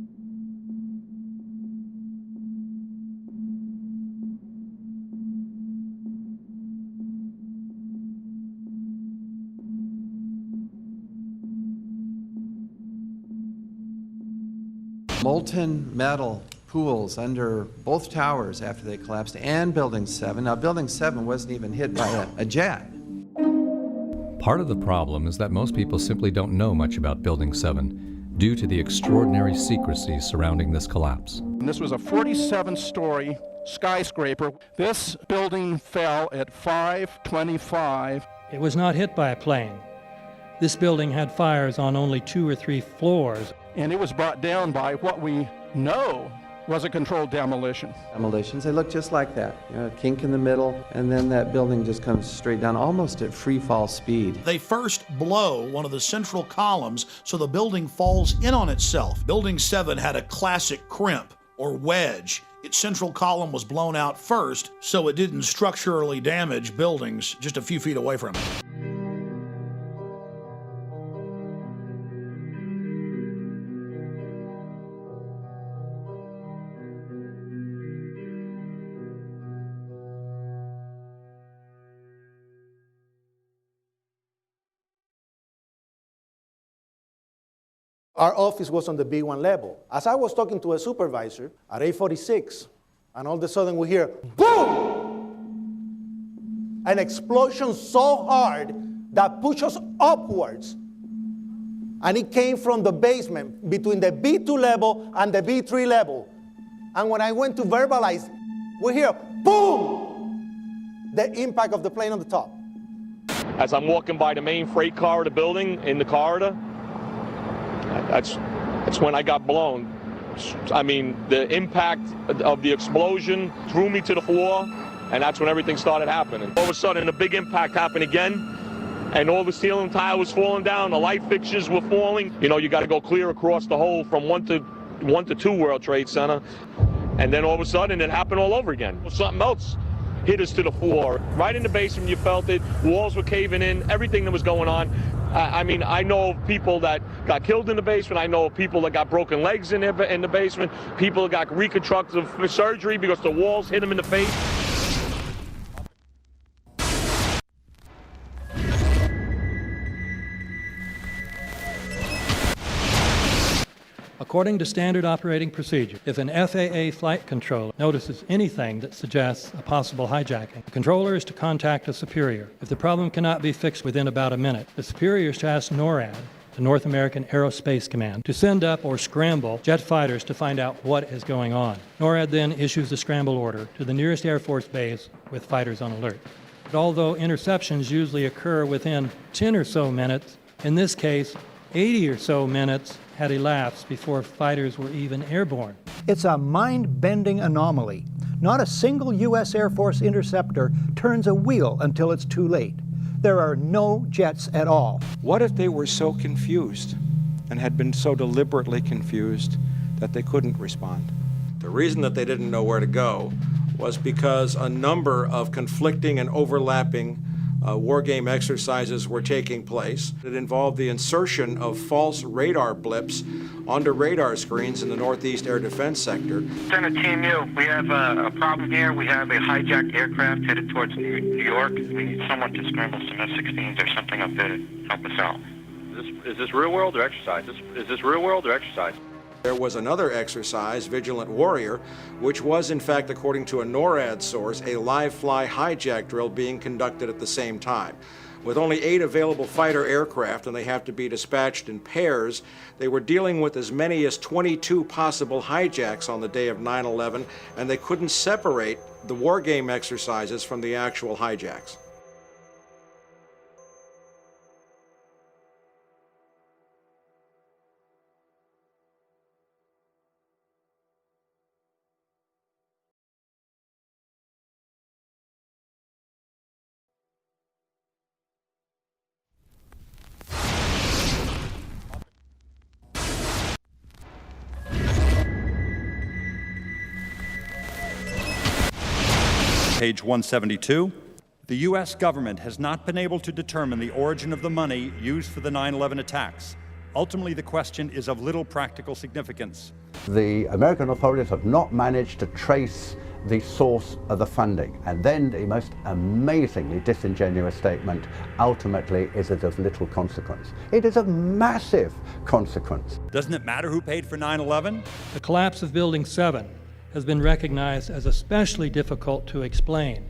S10: Molten metal pools under both towers after they collapsed, and Building 7. Now, Building 7 wasn't even hit by a jet.
S6: Part of the problem is that most people simply don't know much about Building 7 due to the extraordinary secrecy surrounding this collapse.
S1: And this was a 47-story skyscraper. This building fell at 5:25.
S5: It was not hit by a plane. This building had fires on only 2 or 3 floors.
S1: And it was brought down by what we know was a controlled demolition.
S10: Demolitions, they look just like that. You know, a kink in the middle, and then that building just comes straight down, almost at free fall speed.
S29: They first blow one of the central columns so the building falls in on itself. Building 7 had a classic crimp or wedge. Its central column was blown out first, so it didn't structurally damage buildings just a few feet away from it.
S15: Our office was on the B1 level. As I was talking to a supervisor at 8:46, and all of a sudden we hear, boom! An explosion so hard that pushed us upwards. And it came from the basement between the B2 level and the B3 level. And when I went to verbalize, we hear, boom! The impact of the plane on the top.
S9: As I'm walking by the main freight corridor building in the corridor, that's when I got blown. I mean, the impact of the explosion threw me to the floor, and that's when everything started happening. All of a sudden, a big impact happened again, and all the ceiling tile was falling down, the light fixtures were falling. You know, you got to go clear across the whole from 1 to 2 World Trade Center, and then all of a sudden, it happened all over again. Something else hit us to the floor. Right in the basement, you felt it. Walls were caving in, everything that was going on. I mean, I know of people that got killed in the basement. I know of people that got broken legs in the basement. People that got reconstructive surgery because the walls hit them in the face.
S5: According to standard operating procedure, if an FAA flight controller notices anything that suggests a possible hijacking, the controller is to contact a superior. If the problem cannot be fixed within about a minute, the superior is to ask NORAD, the North American Aerospace Command, to send up or scramble jet fighters to find out what is going on. NORAD then issues a scramble order to the nearest Air Force base with fighters on alert. But although interceptions usually occur within 10 or so minutes, in this case, 80 or so minutes had elapsed before fighters were even airborne.
S3: It's a mind-bending anomaly. Not a single U.S. Air Force interceptor turns a wheel until it's too late. There are no jets at all.
S4: What if they were so confused and had been so deliberately confused that they couldn't respond?
S16: The reason that they didn't know where to go was because a number of conflicting and overlapping war game exercises were taking place. It involved the insertion of false radar blips onto radar screens in the Northeast Air Defense Sector.
S24: Center Team U, we have a problem here. We have a hijacked aircraft headed towards New York. We need someone to scramble some F-16s or something up there to help us out.
S17: Is this real world or exercise? Is this real world or exercise?
S16: There was another exercise, Vigilant Warrior, which was in fact, according to a NORAD source, a live-fly hijack drill being conducted at the same time. With only 8 available fighter aircraft, and they have to be dispatched in pairs, they were dealing with as many as 22 possible hijacks on the day of 9/11, and they couldn't separate the war game exercises from the actual hijacks.
S18: Page 172. The U.S. government has not been able to determine the origin of the money used for the 9/11 attacks. Ultimately, the question is of little practical significance.
S20: The American authorities have not managed to trace the source of the funding. And then the most amazingly disingenuous statement ultimately is it of little consequence. It is of massive consequence.
S18: Doesn't it matter who paid for 9/11?
S5: The collapse of Building 7 has been recognized as especially difficult to explain.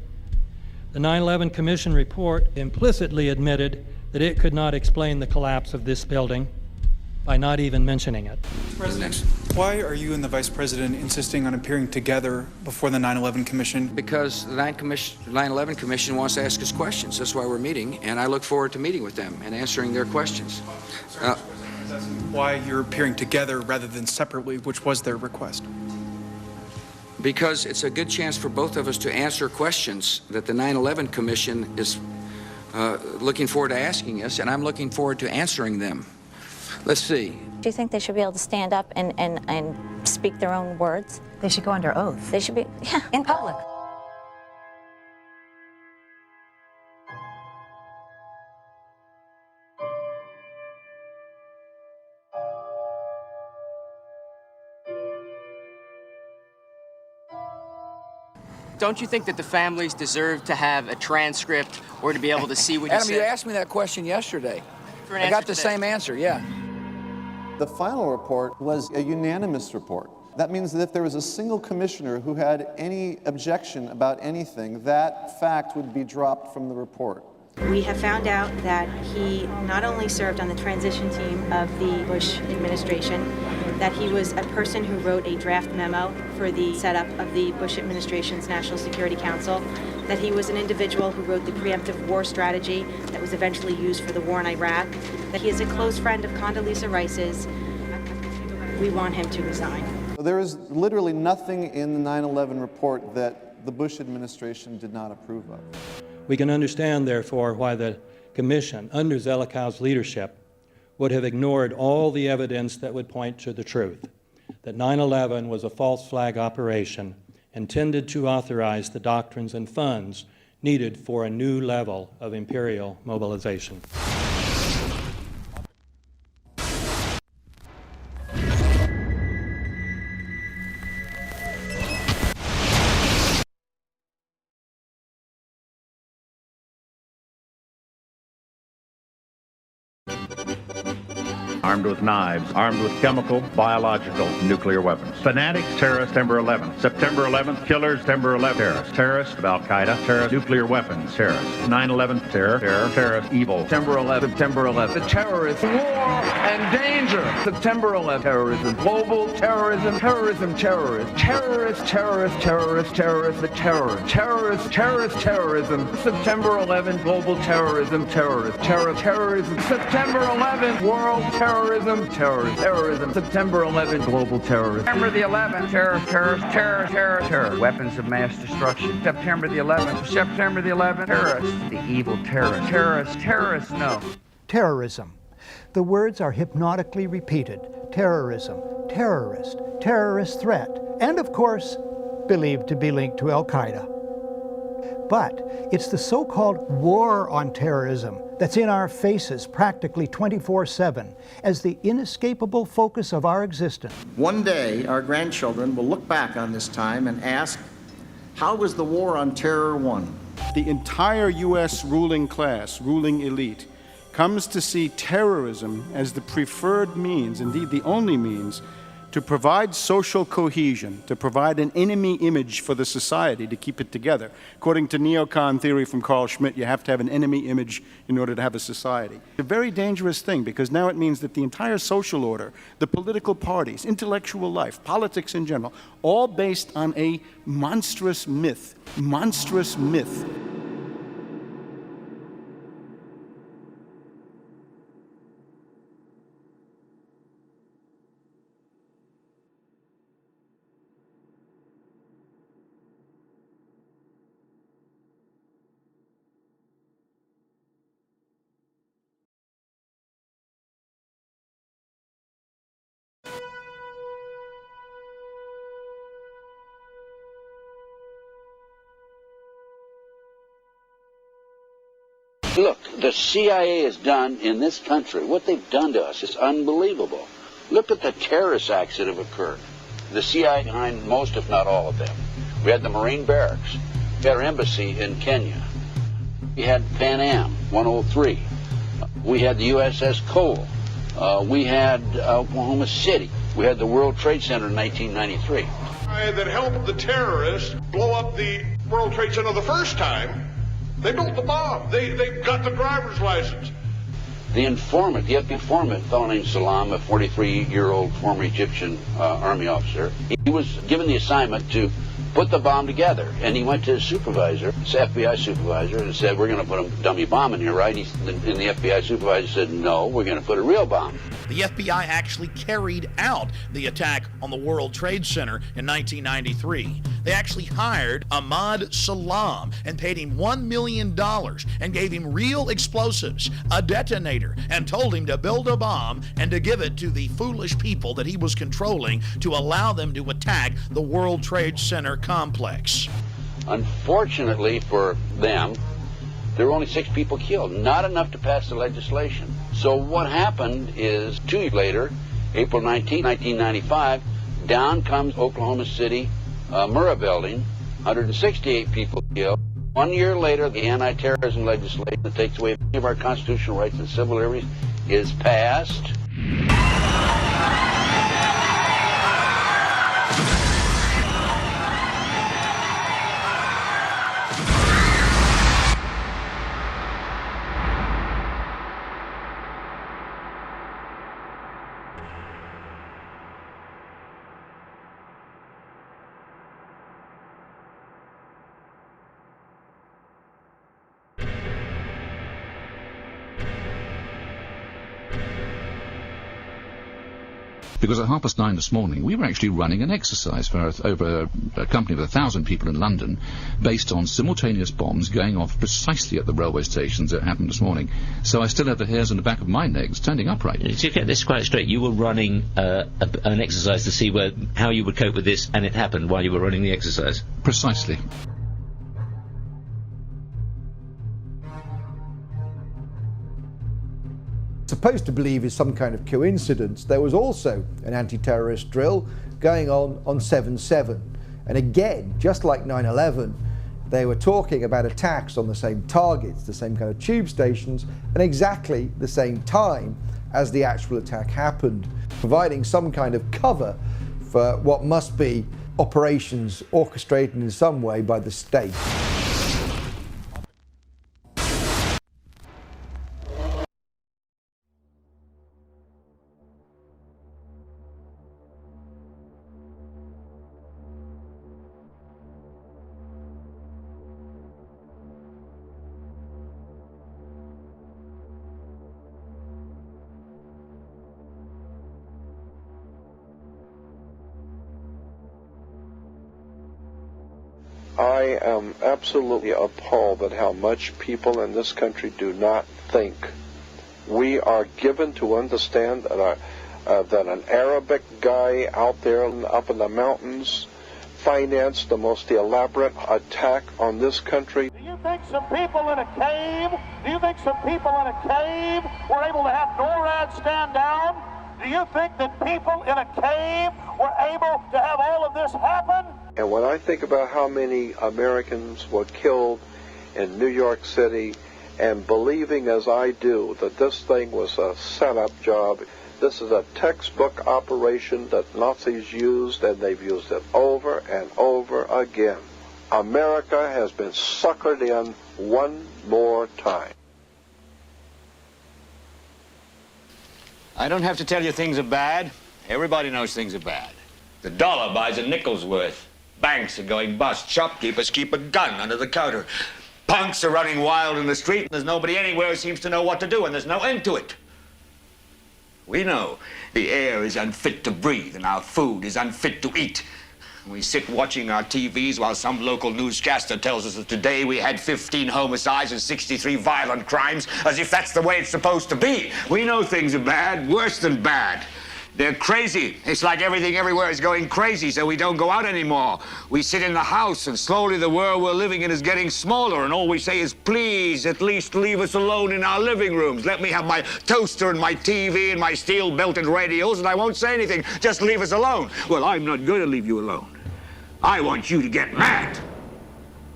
S5: The 9/11 Commission report implicitly admitted that it could not explain the collapse of this building by not even mentioning it.
S21: President, why are you and the Vice President insisting on appearing together before the 9/11 Commission?
S2: Because the 9/11 Commission wants to ask us questions. That's why we're meeting, and I look forward to meeting with them and answering their questions.
S21: Why you're appearing together rather than separately, which was their request?
S2: Because it's a good chance for both of us to answer questions that the 9/11 Commission is looking forward to asking us, and I'm looking forward to answering them. Let's see.
S23: Do you think they should be able to stand up and speak their own words?
S26: They should go under oath.
S23: They should be, yeah.
S26: In public.
S27: Don't you think that the families deserve to have a transcript or to be able to see what
S2: Adam,
S27: you
S2: you
S27: said?
S2: asked me that question yesterday.
S27: For an
S2: I
S27: answer
S2: got the
S27: today.
S2: same answer, yeah.
S31: The final report was a unanimous report. That means that if there was a single commissioner who had any objection about anything, that fact would be dropped from the report.
S26: We have found out that he not only served on the transition team of the Bush administration, that he was a person who wrote a draft memo for the setup of the Bush administration's National Security Council, that he was an individual who wrote the preemptive war strategy that was eventually used for the war in Iraq, that he is a close friend of Condoleezza Rice's. We want him to resign.
S31: There is literally nothing in the 9/11 report that the Bush administration did not approve of.
S5: We can understand, therefore, why the Commission, under Zelikow's leadership, would have ignored all the evidence that would point to the truth, that 9/11 was a false flag operation intended to authorize the doctrines and funds needed for a new level of imperial mobilization.
S17: armed with knives, armed with chemical, biological, nuclear weapons. Fanatics, terrorists, September 11th. September 11th, killers, September 11th, terrorists. Terrorists of al-Qaeda, terrorists, nuclear weapons, terrorists. 9/11, terror, terrorist, evil.
S7: September 11th, September 11th. The terrorists, war and danger. September 11th, terrorism, global terrorism, terrorism, terrorists, terrorists, terrorists, terrorists, terrorists, the terror, terrorists, terrorist, terrorism. September 11th, global terrorism, terrorist, terror, terrorism. September 11th, world terrorism, terrorist, terrorism. September 11th, global terrorism. September the 11th, terror, terror, terror, terror, terror. Weapons of mass destruction. September the 11th, September the 11th, terrorists, the evil terrorists, terrorists, terrorists, no.
S3: Terrorism. The words are hypnotically repeated. Terrorism, terrorist, terrorist threat, and of course, believed to be linked to al-Qaeda. But it's the so-called war on terrorism that's in our faces practically 24/7 as the inescapable focus of our existence.
S8: One day, our grandchildren will look back on this time and ask, how was the war on terror won?
S11: The entire U.S. ruling class, ruling elite, comes to see terrorism as the preferred means, indeed the only means, to provide social cohesion, to provide an enemy image for the society to keep it together. According to neocon theory from Carl Schmitt, you have to have an enemy image in order to have a society. It's a very dangerous thing because now it means that the entire social order, the political parties, intellectual life, politics in general, all based on a monstrous myth. Monstrous myth.
S12: Look, the CIA has done in this country, what they've done to us is unbelievable. Look at the terrorist acts that have occurred. The CIA behind most, if not all of them. We had the Marine barracks. We had our embassy in Kenya. We had Pan Am 103. We had the USS Cole. We had Oklahoma City. We had the World Trade Center in 1993.
S13: That helped the terrorists blow up the World Trade Center the first time. They built the bomb. They got the driver's license.
S12: The informant, the informant, a fellow named Salam, a 43-year-old former Egyptian army officer, he was given the assignment to put the bomb together. And he went to his supervisor, his FBI supervisor, and said, we're going to put a dummy bomb in here, right? And the FBI supervisor said, no, we're going to put a real bomb.
S29: The FBI actually carried out the attack on the World Trade Center in 1993. They actually hired Ahmad Salam and paid him $1 million and gave him real explosives, a detonator, and told him to build a bomb and to give it to the foolish people that he was controlling to allow them to attack the World Trade Center complex.
S12: Unfortunately for them, there were only 6 people killed, not enough to pass the legislation. So what happened is 2 years later, April 19, 1995, down comes Oklahoma City Murrah building, 168 people killed. 1 year later, the anti-terrorism legislation that takes away many of our constitutional rights and civil liberties is passed.
S14: Because at 9:30 this morning, we were actually running an exercise for over a company of 1,000 people in London, based on simultaneous bombs going off precisely at the railway stations that happened this morning. So I still have the hairs on the back of my neck standing upright.
S19: To get this quite straight, you were running an exercise to see how you would cope with this, and it happened while you were running the exercise?
S14: Precisely.
S22: Supposed to believe is some kind of coincidence, there was also an anti-terrorist drill going on 7/7. And again, just like 9/11, they were talking about attacks on the same targets, the same kind of tube stations, and exactly the same time as the actual attack happened, providing some kind of cover for what must be operations orchestrated in some way by the state.
S1: I am absolutely appalled at how much people in this country do not think. We are given to understand that, that an Arabic guy out there up in the mountains financed the most elaborate attack on this country.
S4: Do you think some people in a cave, were able to have NORAD stand down? Do you think that people in a cave were able to have all of this happen?
S1: And when I think about how many Americans were killed in New York City, and believing as I do that this thing was a setup job, this is a textbook operation that Nazis used, and they've used it over and over again. America has been suckered in one more time.
S6: I don't have to tell you things are bad. Everybody knows things are bad. The dollar buys a nickel's worth. Banks are going bust. Shopkeepers keep a gun under the counter. Punks are running wild in the street, and there's nobody anywhere who seems to know what to do, and there's no end to it. We know the air is unfit to breathe, and our food is unfit to eat. We sit watching our TVs while some local newscaster tells us that today we had 15 homicides and 63 violent crimes, as if that's the way it's supposed to be. We know things are bad, worse than bad. They're crazy. It's like everything everywhere is going crazy, so we don't go out anymore. We sit in the house, and slowly the world we're living in is getting smaller, and all we say is, please, at least leave us alone in our living rooms. Let me have my toaster and my TV and my steel-belted radios, and I won't say anything. Just leave us alone. Well, I'm not going to leave you alone. I want you to get mad.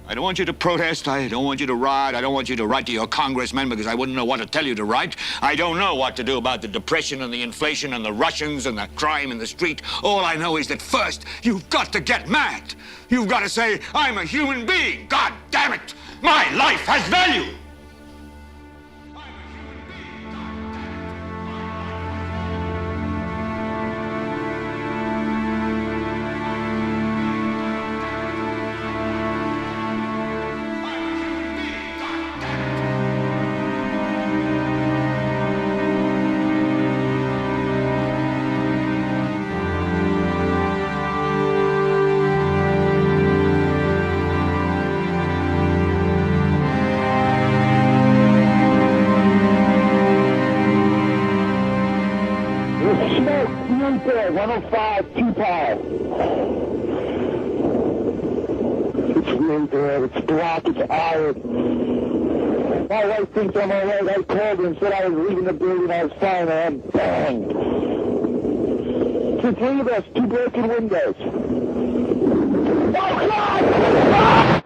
S6: I don't want you to protest. I don't want you to riot. I don't want you to write to your congressmen because I wouldn't know what to tell you to write. I don't know what to do about the depression and the inflation and the Russians and the crime in the street. All I know is that first, you've got to get mad. You've got to say, I'm a human being. God damn it. My life has value.
S4: My wife thinks I'm all right. I called her and said I was leaving the building. I was fine, and I'm banged. The three of us, 2 broken windows. Oh, God! Ah!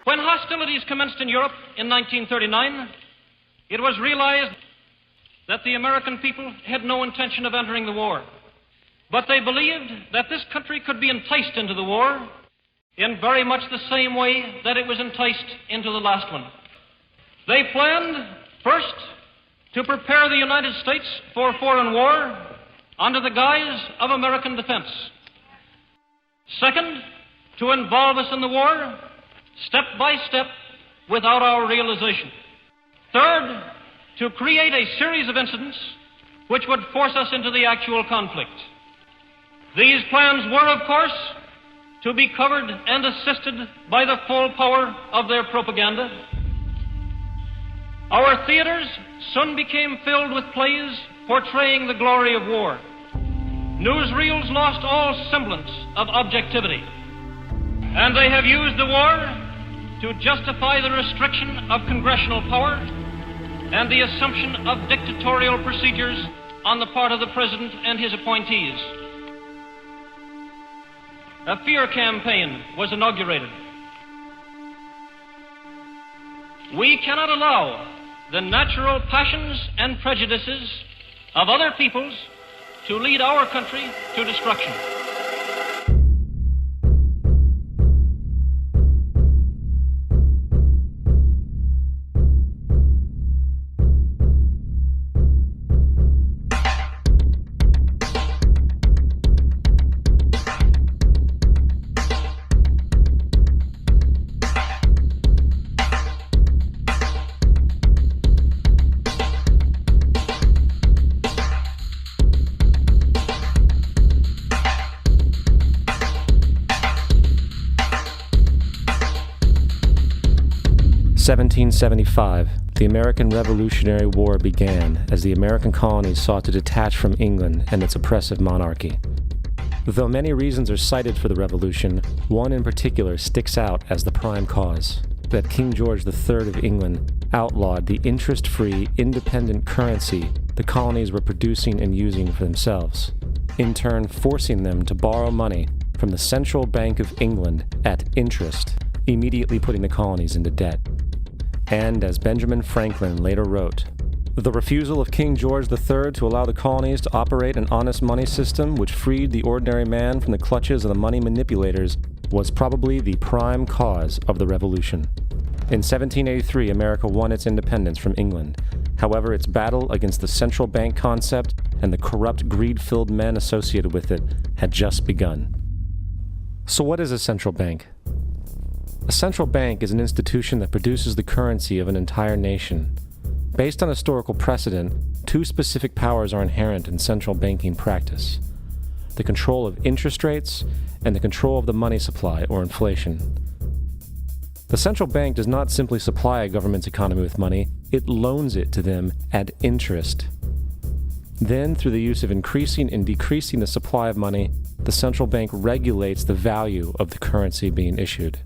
S9: When hostilities commenced in Europe in 1939, it was realized that the American people had no intention of entering the war. But they believed that this country could be enticed into the war in very much the same way that it was enticed into the last one. They planned, first, to prepare the United States for foreign war under the guise of American defense. Second, to involve us in the war step by step without our realization. Third, to create a series of incidents which would force us into the actual conflict. These plans were, of course, to be covered and assisted by the full power of their propaganda. Our theaters soon became filled with plays portraying the glory of war. newsreels lost all semblance of objectivity, and they have used the war to justify the restriction of congressional power and the assumption of dictatorial procedures on the part of the President and his appointees. A fear campaign was inaugurated. We cannot allow the natural passions and prejudices of other peoples to lead our country to destruction.
S10: (1775), the American Revolutionary War began as the American colonies sought to detach from England and its oppressive monarchy. Though many reasons are cited for the revolution, one in particular sticks out as the prime cause: that King George III of England outlawed the interest-free, independent currency the colonies were producing and using for themselves, in turn forcing them to borrow money from the Central Bank of England at interest, immediately putting the colonies into debt. And, as Benjamin Franklin later wrote, the refusal of King George III to allow the colonies to operate an honest money system which freed the ordinary man from the clutches of the money manipulators was probably the prime cause of the Revolution. In 1783, America won its independence from England. However, its battle against the central bank concept and the corrupt, greed-filled men associated with it had just begun. So what is a central bank? A central bank is an institution that produces the currency of an entire nation. Based on historical precedent, two specific powers are inherent in central banking practice: the control of interest rates and the control of the money supply, or inflation. The central bank does not simply supply a government's economy with money, it loans it to them at interest. Then, through the use of increasing and decreasing the supply of money, the central bank regulates the value of the currency being issued.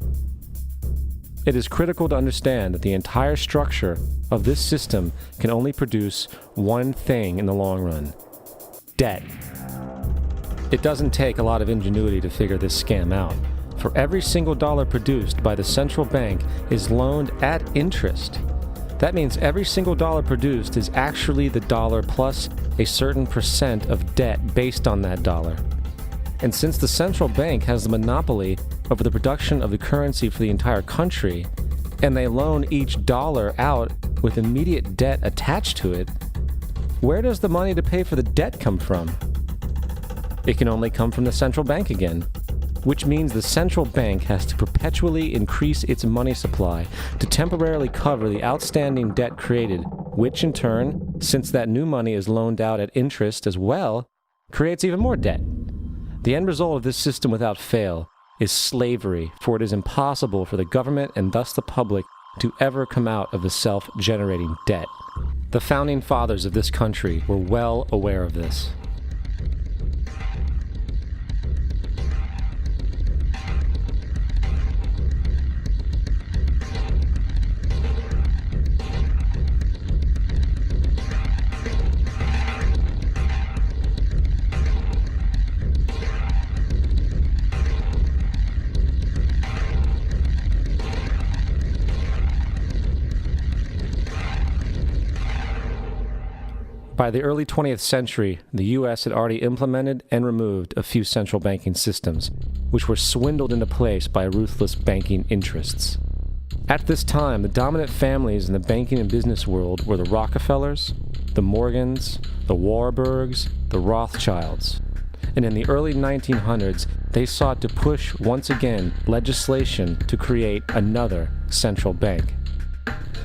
S10: It is critical to understand that the entire structure of this system can only produce one thing in the long run: debt. It doesn't take a lot of ingenuity to figure this scam out. For every single dollar produced by the central bank is loaned at interest. That means every single dollar produced is actually the dollar plus a certain percent of debt based on that dollar. And since the central bank has the monopoly over the production of the currency for the entire country, and they loan each dollar out with immediate debt attached to it, where does the money to pay for the debt come from? It can only come from the central bank again, which means the central bank has to perpetually increase its money supply to temporarily cover the outstanding debt created, which in turn, since that new money is loaned out at interest as well, creates even more debt. The end result of this system without fail is slavery, for it is impossible for the government and thus the public to ever come out of the self-generating debt. The founding fathers of this country were well aware of this. By the early 20th century, the U.S. had already implemented and removed a few central banking systems, which were swindled into place by ruthless banking interests. At this time, the dominant families in the banking and business world were the Rockefellers, the Morgans, the Warburgs, the Rothschilds. And in the early 1900s, they sought to push once again legislation to create another central bank.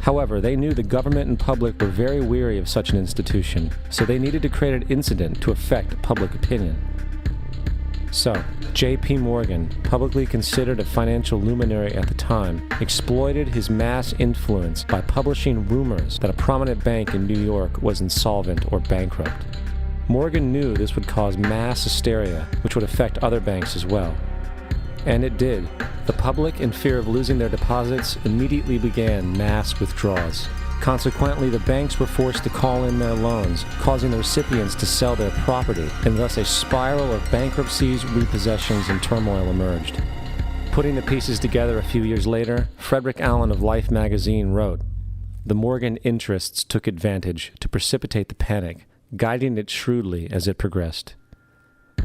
S10: However, they knew the government and public were very weary of such an institution, so they needed to create an incident to affect public opinion. So, J.P. Morgan, publicly considered a financial luminary at the time, exploited his mass influence by publishing rumors that a prominent bank in New York was insolvent or bankrupt. Morgan knew this would cause mass hysteria, which would affect other banks as well. And it did. The public, in fear of losing their deposits, immediately began mass withdrawals. Consequently, the banks were forced to call in their loans, causing the recipients to sell their property, and thus a spiral of bankruptcies, repossessions, and turmoil emerged. Putting the pieces together a few years later, Frederick Allen of Life magazine wrote, "The Morgan interests took advantage to precipitate the panic, guiding it shrewdly as it progressed."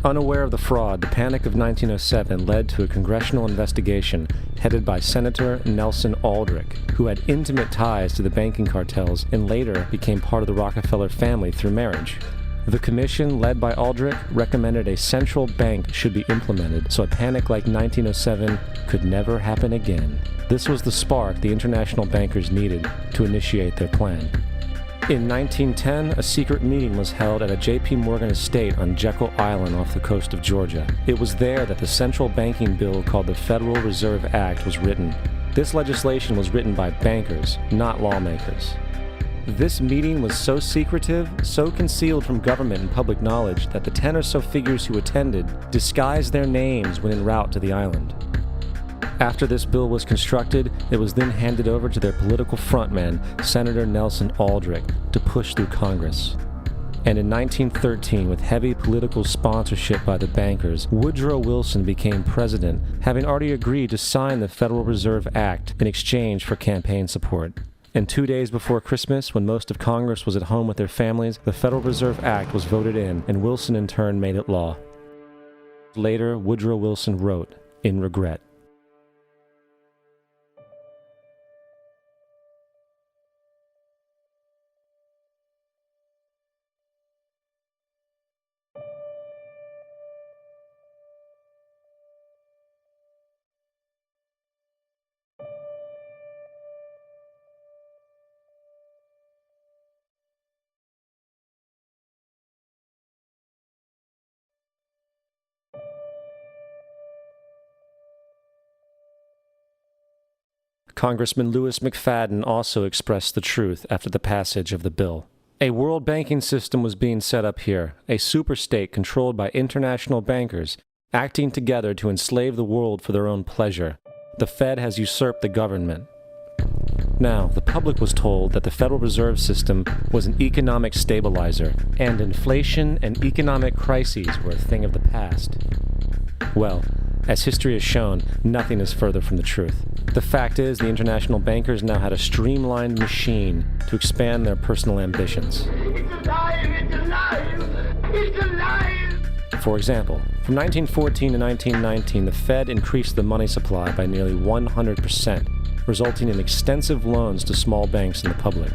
S10: Unaware of the fraud, the Panic of 1907 led to a congressional investigation headed by Senator Nelson Aldrich, who had intimate ties to the banking cartels and later became part of the Rockefeller family through marriage. The commission, led by Aldrich, recommended a central bank should be implemented so a panic like 1907 could never happen again. This was the spark the international bankers needed to initiate their plan. In 1910, a secret meeting was held at a J.P. Morgan estate on Jekyll Island off the coast of Georgia. It was there that the central banking bill called the Federal Reserve Act was written. This legislation was written by bankers, not lawmakers. This meeting was so secretive, so concealed from government and public knowledge that the 10 or so figures who attended disguised their names when en route to the island. After this bill was constructed, it was then handed over to their political frontman, Senator Nelson Aldrich, to push through Congress. And in 1913, with heavy political sponsorship by the bankers, Woodrow Wilson became president, having already agreed to sign the Federal Reserve Act in exchange for campaign support. And 2 days before Christmas, when most of Congress was at home with their families, the Federal Reserve Act was voted in, and Wilson in turn made it law. Later, Woodrow Wilson wrote, in regret, Congressman Louis McFadden also expressed the truth after the passage of the bill. A world banking system was being set up here, a superstate controlled by international bankers, acting together to enslave the world for their own pleasure. The Fed has usurped the government. Now, the public was told that the Federal Reserve System was an economic stabilizer, and inflation and economic crises were a thing of the past. Well, as history has shown, nothing is further from the truth. The fact is, the international bankers now had a streamlined machine to expand their personal ambitions.
S4: It's alive! It's alive! It's alive!
S10: For example, from 1914 to 1919, the Fed increased the money supply by nearly 100%, resulting in extensive loans to small banks and the public.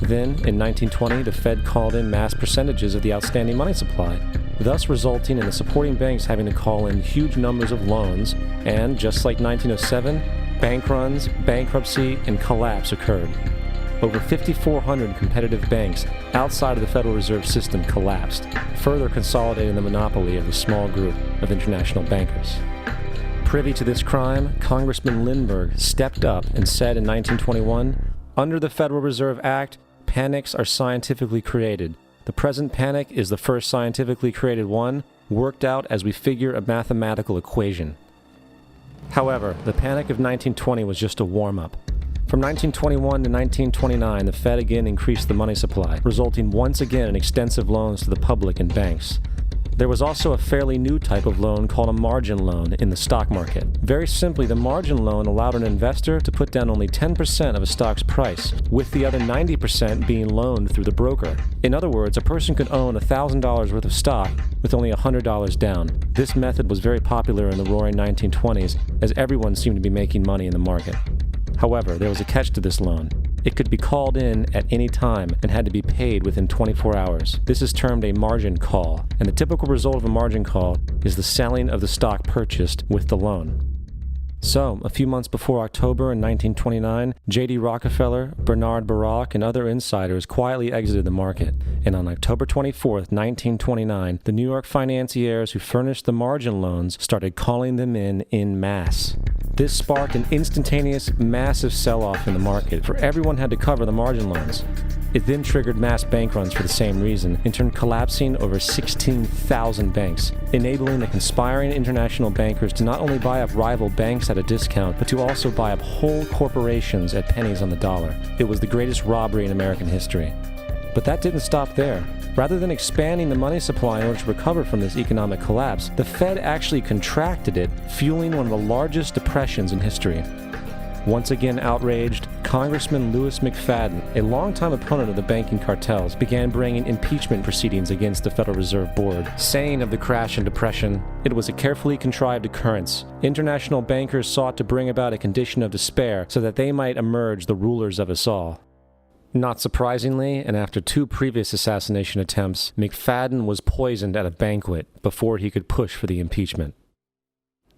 S10: Then, in 1920, the Fed called in mass percentages of the outstanding money supply, thus resulting in the supporting banks having to call in huge numbers of loans, and just like 1907, bank runs, bankruptcy, and collapse occurred. Over 5,400 competitive banks outside of the Federal Reserve System collapsed, further consolidating the monopoly of the small group of international bankers. Privy to this crime, Congressman Lindbergh stepped up and said in 1921, "Under the Federal Reserve Act, panics are scientifically created. The present panic is the first scientifically created one, worked out as we figure a mathematical equation." However, the panic of 1920 was just a warm-up. From 1921 to 1929, the Fed again increased the money supply, resulting once again in extensive loans to the public and banks. There was also a fairly new type of loan called a margin loan in the stock market. Very simply, the margin loan allowed an investor to put down only 10% of a stock's price, with the other 90% being loaned through the broker. In other words, a person could own $1,000 worth of stock with only $100 down. This method was very popular in the roaring 1920s, as everyone seemed to be making money in the market. However, there was a catch to this loan. It could be called in at any time and had to be paid within 24 hours. This is termed a margin call, and the typical result of a margin call is the selling of the stock purchased with the loan. So, a few months before October in 1929, J.D. Rockefeller, Bernard Baruch, and other insiders quietly exited the market, and on October 24, 1929, the New York financiers who furnished the margin loans started calling them in masse. This sparked an instantaneous, massive sell-off in the market, for everyone had to cover the margin loans. It then triggered mass bank runs for the same reason, in turn collapsing over 16,000 banks, enabling the conspiring international bankers to not only buy up rival banks at a discount, but to also buy up whole corporations at pennies on the dollar. It was the greatest robbery in American history. But that didn't stop there. Rather than expanding the money supply in order to recover from this economic collapse, the Fed actually contracted it, fueling one of the largest depressions in history. Once again outraged, Congressman Louis McFadden, a longtime opponent of the banking cartels, began bringing impeachment proceedings against the Federal Reserve Board, saying of the crash and depression, it was a carefully contrived occurrence. International bankers sought to bring about a condition of despair so that they might emerge the rulers of us all. Not surprisingly, and after 2 previous assassination attempts, McFadden was poisoned at a banquet before he could push for the impeachment.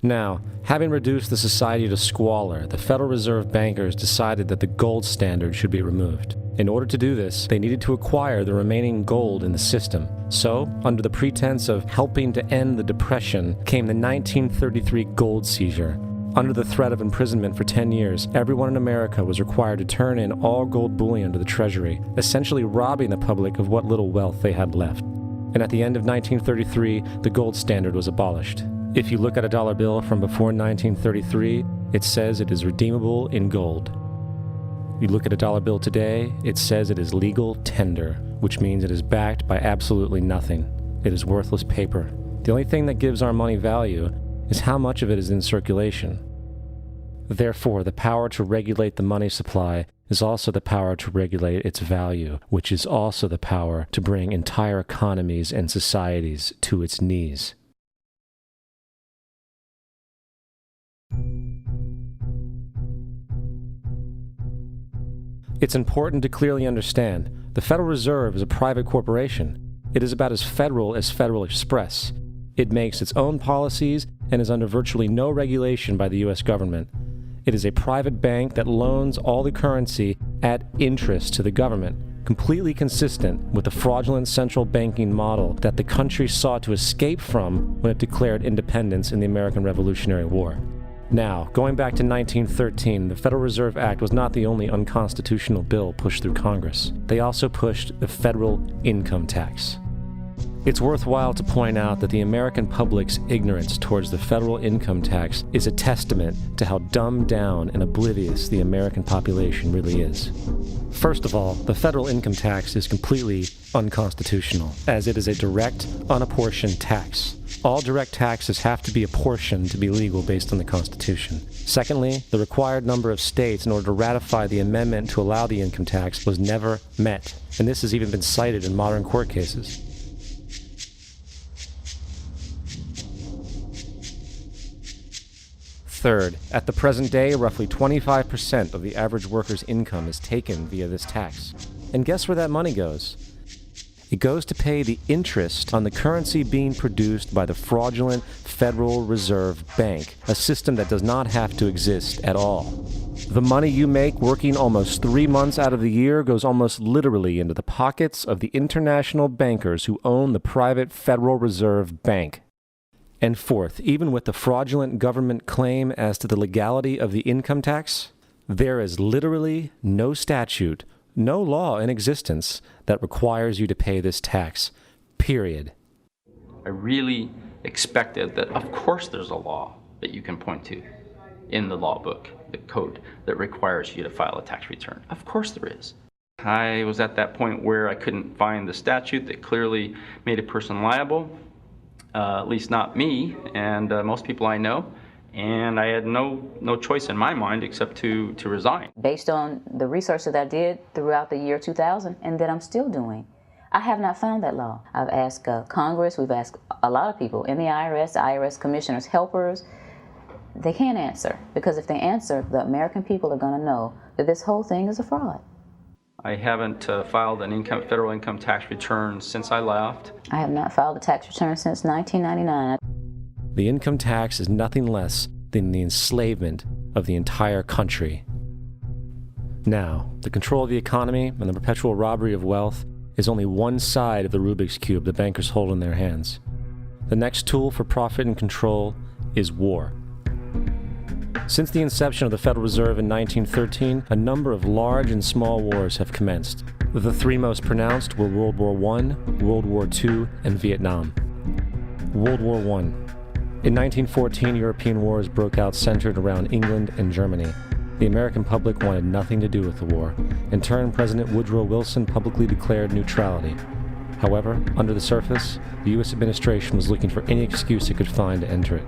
S10: Now, having reduced the society to squalor, the Federal Reserve bankers decided that the gold standard should be removed. In order to do this, they needed to acquire the remaining gold in the system. So, under the pretense of helping to end the Depression, came the 1933 gold seizure. Under the threat of imprisonment for 10 years, everyone in America was required to turn in all gold bullion to the Treasury, essentially robbing the public of what little wealth they had left. And at the end of 1933, the gold standard was abolished. If you look at a dollar bill from before 1933, it says it is redeemable in gold. You look at a dollar bill today, it says it is legal tender, which means it is backed by absolutely nothing. It is worthless paper. The only thing that gives our money value is how much of it is in circulation. Therefore, the power to regulate the money supply is also the power to regulate its value, which is also the power to bring entire economies and societies to its knees. It's important to clearly understand, the Federal Reserve is a private corporation. It is about as Federal Express. It makes its own policies and is under virtually no regulation by the U.S. government. It is a private bank that loans all the currency at interest to the government, completely consistent with the fraudulent central banking model that the country sought to escape from when it declared independence in the American Revolutionary War. Now, going back to 1913, the Federal Reserve Act was not the only unconstitutional bill pushed through Congress. They also pushed the federal income tax. It's worthwhile to point out that the American public's ignorance towards the federal income tax is a testament to how dumbed down and oblivious the American population really is. First of all, the federal income tax is completely unconstitutional, as it is a direct, unapportioned tax. All direct taxes have to be apportioned to be legal based on the Constitution. Secondly, the required number of states in order to ratify the amendment to allow the income tax was never met, and this has even been cited in modern court cases. Third, at the present day, roughly 25% of the average worker's income is taken via this tax. And guess where that money goes? It goes to pay the interest on the currency being produced by the fraudulent Federal Reserve Bank, a system that does not have to exist at all. The money you make working almost 3 months out of the year goes almost literally into the pockets of the international bankers who own the private Federal Reserve Bank. And fourth, even with the fraudulent government claim as to the legality of the income tax, there is literally no statute, no law in existence that requires you to pay this tax, period.
S15: I really expected that, of course, there's a law that you can point to in the law book, the code, that requires you to file a tax return. Of course there is. I was at that point where I couldn't find the statute that clearly made a person liable, at least not me and most people I know. And I had no choice in my mind except to resign.
S16: Based on the research that I did throughout the year 2000 and that I'm still doing, I have not found that law. I've asked Congress, we've asked a lot of people in the IRS commissioners, helpers. They can't answer, because if they answer, the American people are going to know that this whole thing is a fraud.
S15: I haven't filed an federal income tax return since I left.
S16: I have not filed a tax return since 1999.
S10: The income tax is nothing less than the enslavement of the entire country. Now, the control of the economy and the perpetual robbery of wealth is only one side of the Rubik's Cube the bankers hold in their hands. The next tool for profit and control is war. Since the inception of the Federal Reserve in 1913, a number of large and small wars have commenced. The three most pronounced were World War I, World War II, and Vietnam. World War I. In 1914, European wars broke out centered around England and Germany. The American public wanted nothing to do with the war. In turn, President Woodrow Wilson publicly declared neutrality. However, under the surface, the U.S. administration was looking for any excuse it could find to enter it.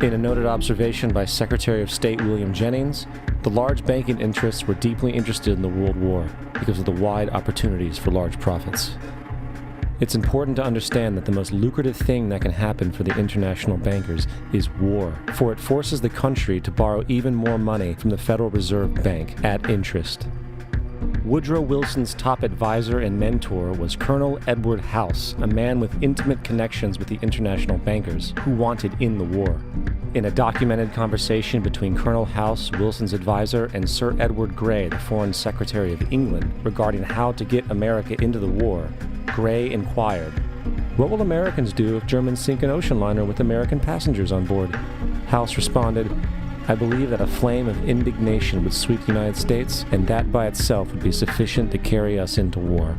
S10: In a noted observation by Secretary of State William Jennings, the large banking interests were deeply interested in the World War because of the wide opportunities for large profits. It's important to understand that the most lucrative thing that can happen for the international bankers is war, for it forces the country to borrow even more money from the Federal Reserve Bank at interest. Woodrow Wilson's top advisor and mentor was Colonel Edward House, a man with intimate connections with the international bankers who wanted in the war. In a documented conversation between Colonel House, Wilson's advisor, and Sir Edward Grey, the Foreign Secretary of England, regarding how to get America into the war, Grey inquired, "What will Americans do if Germans sink an ocean liner with American passengers on board?" House responded, "I believe that a flame of indignation would sweep the United States, and that by itself would be sufficient to carry us into war."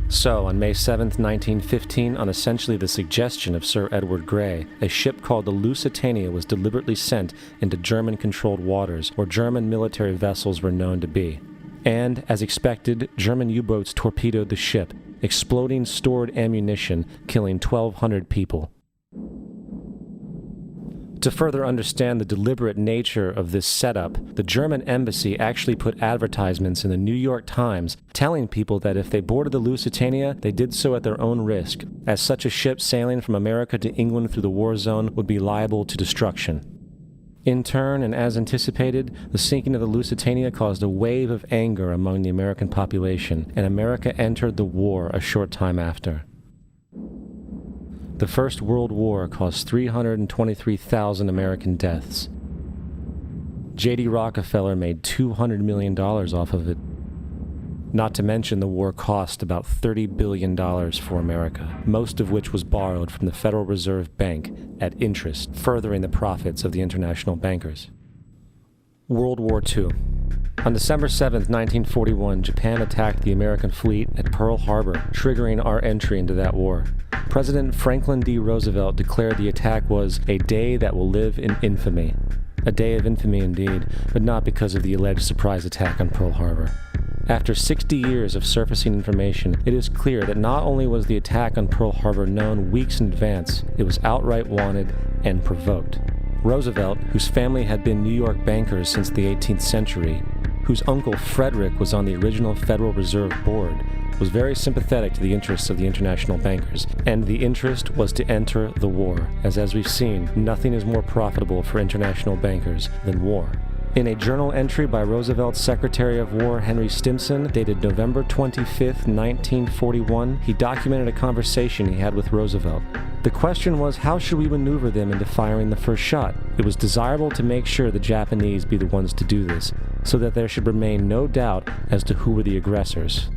S10: So, on May 7, 1915, on essentially the suggestion of Sir Edward Grey, a ship called the Lusitania was deliberately sent into German-controlled waters where German military vessels were known to be. And, as expected, German U-boats torpedoed the ship, exploding stored ammunition, killing 1,200 people. To further understand the deliberate nature of this setup, the German embassy actually put advertisements in the New York Times telling people that if they boarded the Lusitania, they did so at their own risk, as such a ship sailing from America to England through the war zone would be liable to destruction. In turn, and as anticipated, the sinking of the Lusitania caused a wave of anger among the American population, and America entered the war a short time after. The First World War caused 323,000 American deaths. J.D. Rockefeller made $200 million off of it. Not to mention the war cost about $30 billion for America, most of which was borrowed from the Federal Reserve Bank at interest, furthering the profits of the international bankers. World War II. On December 7, 1941, Japan attacked the American fleet at Pearl Harbor, triggering our entry into that war. President Franklin D. Roosevelt declared the attack was a day that will live in infamy. A day of infamy indeed, but not because of the alleged surprise attack on Pearl Harbor. After 60 years of surfacing information, it is clear that not only was the attack on Pearl Harbor known weeks in advance, it was outright wanted and provoked. Roosevelt, whose family had been New York bankers since the 18th century, whose uncle Frederick was on the original Federal Reserve Board, was very sympathetic to the interests of the international bankers, and the interest was to enter the war, as we've seen, nothing is more profitable for international bankers than war. In a journal entry by Roosevelt's Secretary of War Henry Stimson, dated November 25, 1941, he documented a conversation he had with Roosevelt. The question was, how should we maneuver them into firing the first shot? It was desirable to make sure the Japanese be the ones to do this, so that there should remain no doubt as to who were the aggressors.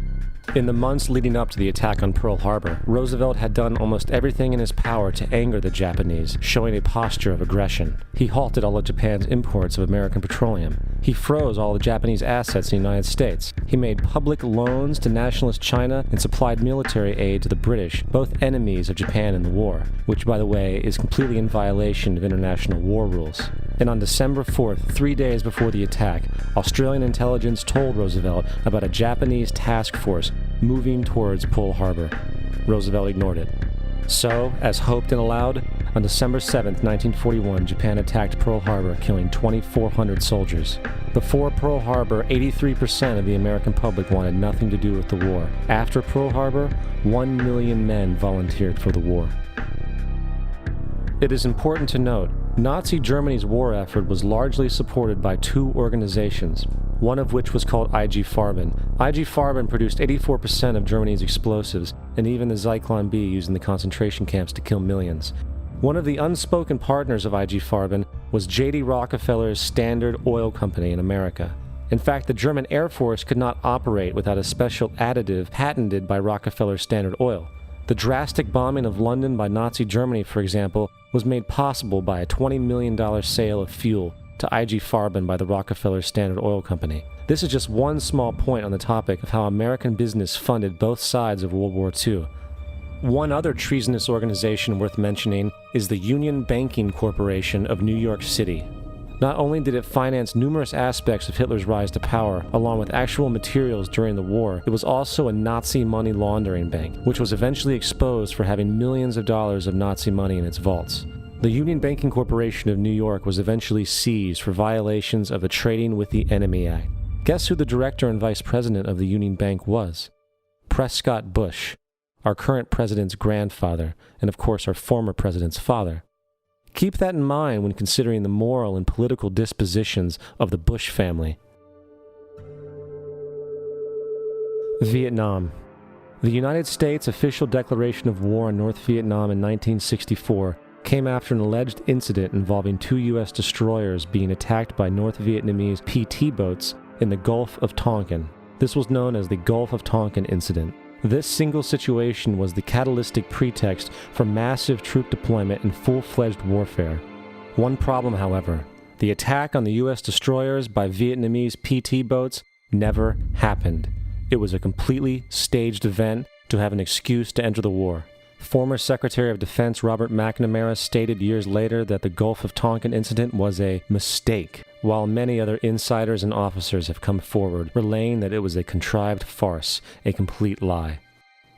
S10: In the months leading up to the attack on Pearl Harbor, Roosevelt had done almost everything in his power to anger the Japanese, showing a posture of aggression. He halted all of Japan's imports of American petroleum. He froze all the Japanese assets in the United States. He made public loans to nationalist China and supplied military aid to the British, both enemies of Japan in the war, which, by the way, is completely in violation of international war rules. And on December 4th, 3 days before the attack, Australian intelligence told Roosevelt about a Japanese task force moving towards Pearl Harbor. Roosevelt ignored it. So, as hoped and allowed, on December 7, 1941, Japan attacked Pearl Harbor, killing 2,400 soldiers. Before Pearl Harbor, 83% of the American public wanted nothing to do with the war. After Pearl Harbor, 1 million men volunteered for the war. It is important to note, Nazi Germany's war effort was largely supported by two organizations, one of which was called IG Farben. IG Farben produced 84% of Germany's explosives, and even the Zyklon B used in the concentration camps to kill millions. One of the unspoken partners of IG Farben was J.D. Rockefeller's Standard Oil Company in America. In fact, the German Air Force could not operate without a special additive patented by Rockefeller's Standard Oil. The drastic bombing of London by Nazi Germany, for example, was made possible by a $20 million sale of fuel, to IG Farben by the Rockefeller Standard Oil Company. This is just one small point on the topic of how American business funded both sides of World War II. One other treasonous organization worth mentioning is the Union Banking Corporation of New York City. Not only did it finance numerous aspects of Hitler's rise to power, along with actual materials during the war, it was also a Nazi money laundering bank, which was eventually exposed for having millions of dollars of Nazi money in its vaults. The Union Banking Corporation of New York was eventually seized for violations of the Trading with the Enemy Act. Guess who the director and vice president of the Union Bank was? Prescott Bush, our current president's grandfather, and of course our former president's father. Keep that in mind when considering the moral and political dispositions of the Bush family. Vietnam. The United States' official declaration of war on North Vietnam in 1964 came after an alleged incident involving 2 U.S. destroyers being attacked by North Vietnamese PT boats in the Gulf of Tonkin. This was known as the Gulf of Tonkin Incident. This single situation was the catalytic pretext for massive troop deployment and full-fledged warfare. One problem, however, the attack on the U.S. destroyers by Vietnamese PT boats never happened. It was a completely staged event to have an excuse to enter the war. Former Secretary of Defense Robert McNamara stated years later that the Gulf of Tonkin incident was a mistake, while many other insiders and officers have come forward, relaying that it was a contrived farce, a complete lie.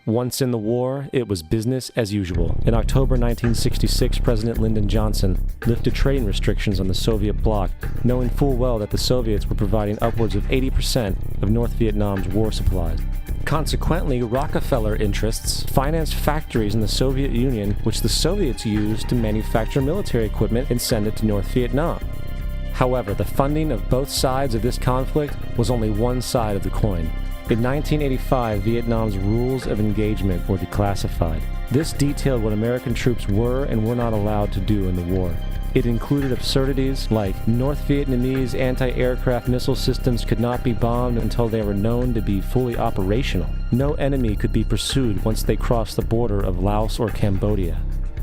S10: Once in the war, it was business as usual. In October 1966, President Lyndon Johnson lifted trading restrictions on the Soviet bloc, knowing full well that the Soviets were providing upwards of 80% of North Vietnam's war supplies. Consequently, Rockefeller interests financed factories in the Soviet Union, which the Soviets used to manufacture military equipment and send it to North Vietnam. However, the funding of both sides of this conflict was only one side of the coin. In 1985, Vietnam's rules of engagement were declassified. This detailed what American troops were and were not allowed to do in the war. It included absurdities like North Vietnamese anti-aircraft missile systems could not be bombed until they were known to be fully operational. No enemy could be pursued once they crossed the border of Laos or Cambodia.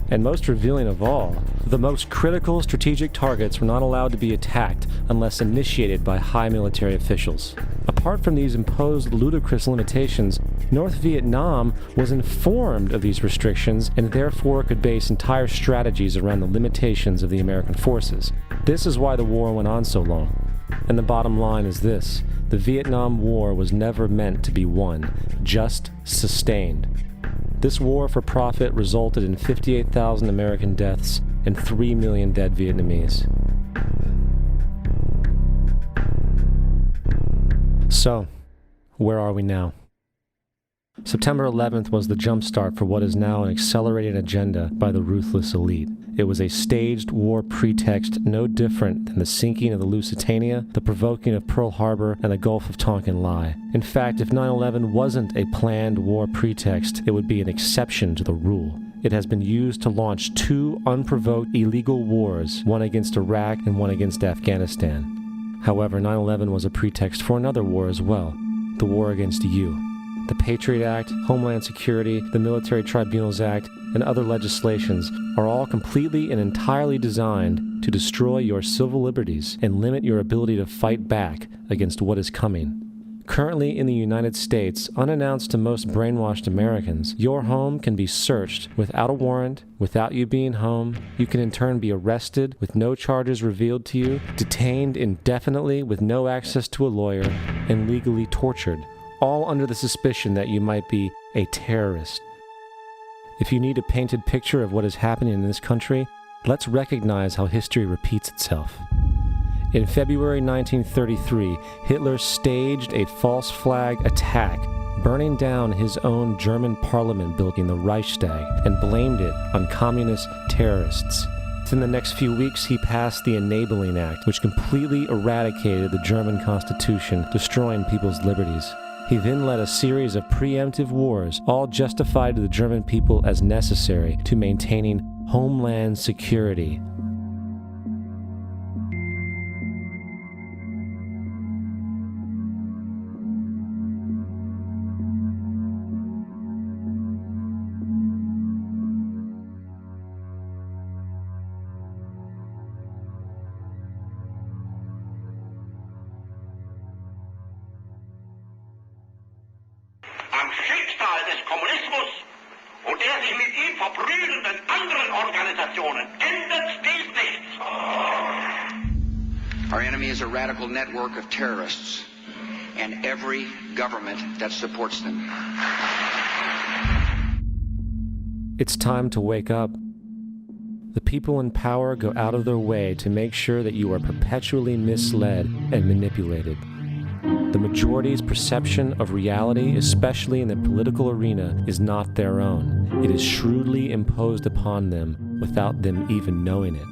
S10: And most revealing of all, the most critical strategic targets were not allowed to be attacked unless initiated by high military officials. Apart from these imposed ludicrous limitations, North Vietnam was informed of these restrictions and therefore could base entire strategies around the limitations of the American forces. This is why the war went on so long. And the bottom line is this: the Vietnam War was never meant to be won, just sustained. This war for profit resulted in 58,000 American deaths and 3 million dead Vietnamese. So, where are we now? September 11th was the jumpstart for what is now an accelerated agenda by the ruthless elite. It was a staged war pretext no different than the sinking of the Lusitania, the provoking of Pearl Harbor, and the Gulf of Tonkin lie. In fact, if 9/11 wasn't a planned war pretext, it would be an exception to the rule. It has been used to launch 2 unprovoked illegal wars, one against Iraq and one against Afghanistan. However, 9/11 was a pretext for another war as well, the war against you. The Patriot Act, Homeland Security, the Military Tribunals Act, and other legislations are all completely and entirely designed to destroy your civil liberties and limit your ability to fight back against what is coming. Currently in the United States, unannounced to most brainwashed Americans, your home can be searched without a warrant, without you being home. You can in turn be arrested with no charges revealed to you, detained indefinitely with no access to a lawyer, and legally tortured, all under the suspicion that you might be a terrorist. If you need a painted picture of what is happening in this country, let's recognize how history repeats itself. In February 1933, Hitler staged a false flag attack, burning down his own German parliament building, the Reichstag, and blamed it on communist terrorists. Within the next few weeks, he passed the Enabling Act, which completely eradicated the German Constitution, destroying people's liberties. He then led a series of preemptive wars, all justified to the German people as necessary to maintaining homeland security.
S2: des Kommunismus und der sich mit ihm verprügelnden anderen Organisationen ändert dies nichts.
S18: Our enemy is a radical network of terrorists and every government that supports them.
S10: It's time to wake up. The people in power go out of their way to make sure that you are perpetually misled and manipulated. The majority's perception of reality, especially in the political arena, is not their own. It is shrewdly imposed upon them without them even knowing it.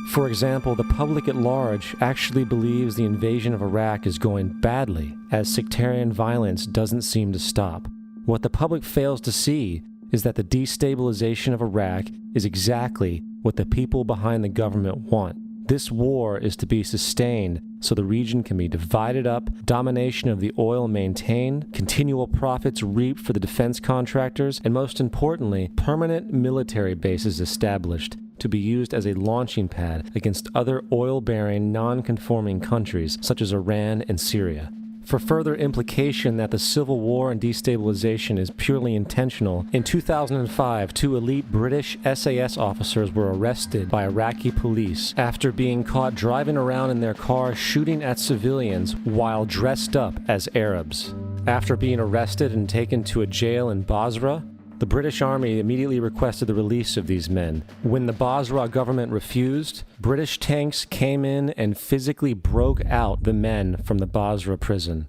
S10: For example, the public at large actually believes the invasion of Iraq is going badly, as sectarian violence doesn't seem to stop. What the public fails to see is that the destabilization of Iraq is exactly what the people behind the government want. This war is to be sustained so the region can be divided up, domination of the oil maintained, continual profits reaped for the defense contractors, and most importantly, permanent military bases established to be used as a launching pad against other oil-bearing, non-conforming countries such as Iran and Syria. For further implication that the civil war and destabilization is purely intentional, in 2005, 2 elite British SAS officers were arrested by Iraqi police after being caught driving around in their car shooting at civilians while dressed up as Arabs. After being arrested and taken to a jail in Basra, the British Army immediately requested the release of these men. When the Basra government refused, British tanks came in and physically broke out the men from the Basra prison.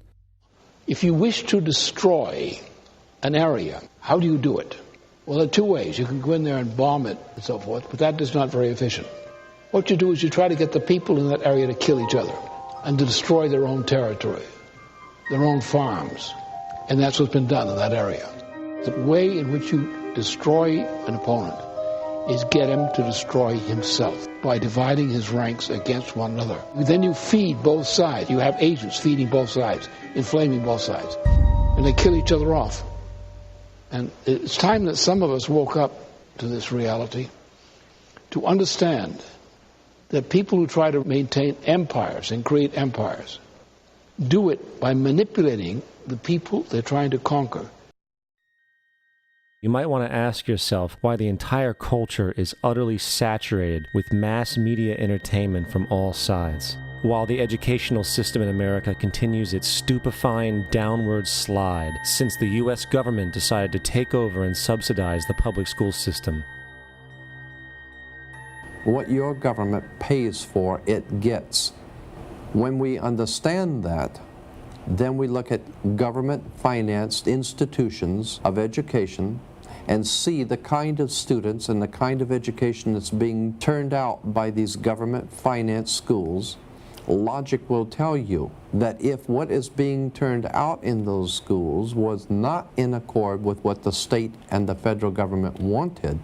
S20: If you wish to destroy an area, how do you do it? Well, there are 2 ways. You can go in there and bomb it and so forth, but that is not very efficient. What you do is you try to get the people in that area to kill each other and to destroy their own territory, their own farms. And that's what's been done in that area. The way in which you destroy an opponent is get him to destroy himself by dividing his ranks against one another. Then you feed both sides. You have agents feeding both sides, inflaming both sides. And they kill each other off. And it's time that some of us woke up to this reality to understand that people who try to maintain empires and create empires do it by manipulating the people they're trying to conquer.
S10: You might want to ask yourself why the entire culture is utterly saturated with mass media entertainment from all sides, while the educational system in America continues its stupefying downward slide since the U.S. government decided to take over and subsidize the public school system.
S21: What your government pays for, it gets. When we understand that, then we look at government-financed institutions of education and see the kind of students and the kind of education that's being turned out by these government-financed schools. Logic will tell you that if what is being turned out in those schools was not in accord with what the state and the federal government wanted,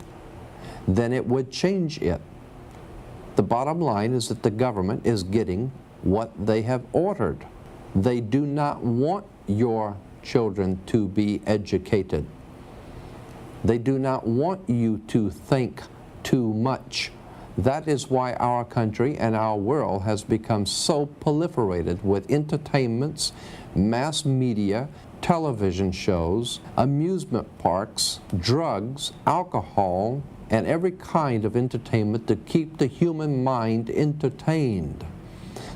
S21: then it would change it. The bottom line is that the government is getting what they have ordered. They do not want your children to be educated. They do not want you to think too much. That is why our country and our world has become so proliferated with entertainments, mass media, television shows, amusement parks, drugs, alcohol, and every kind of entertainment to keep the human mind entertained,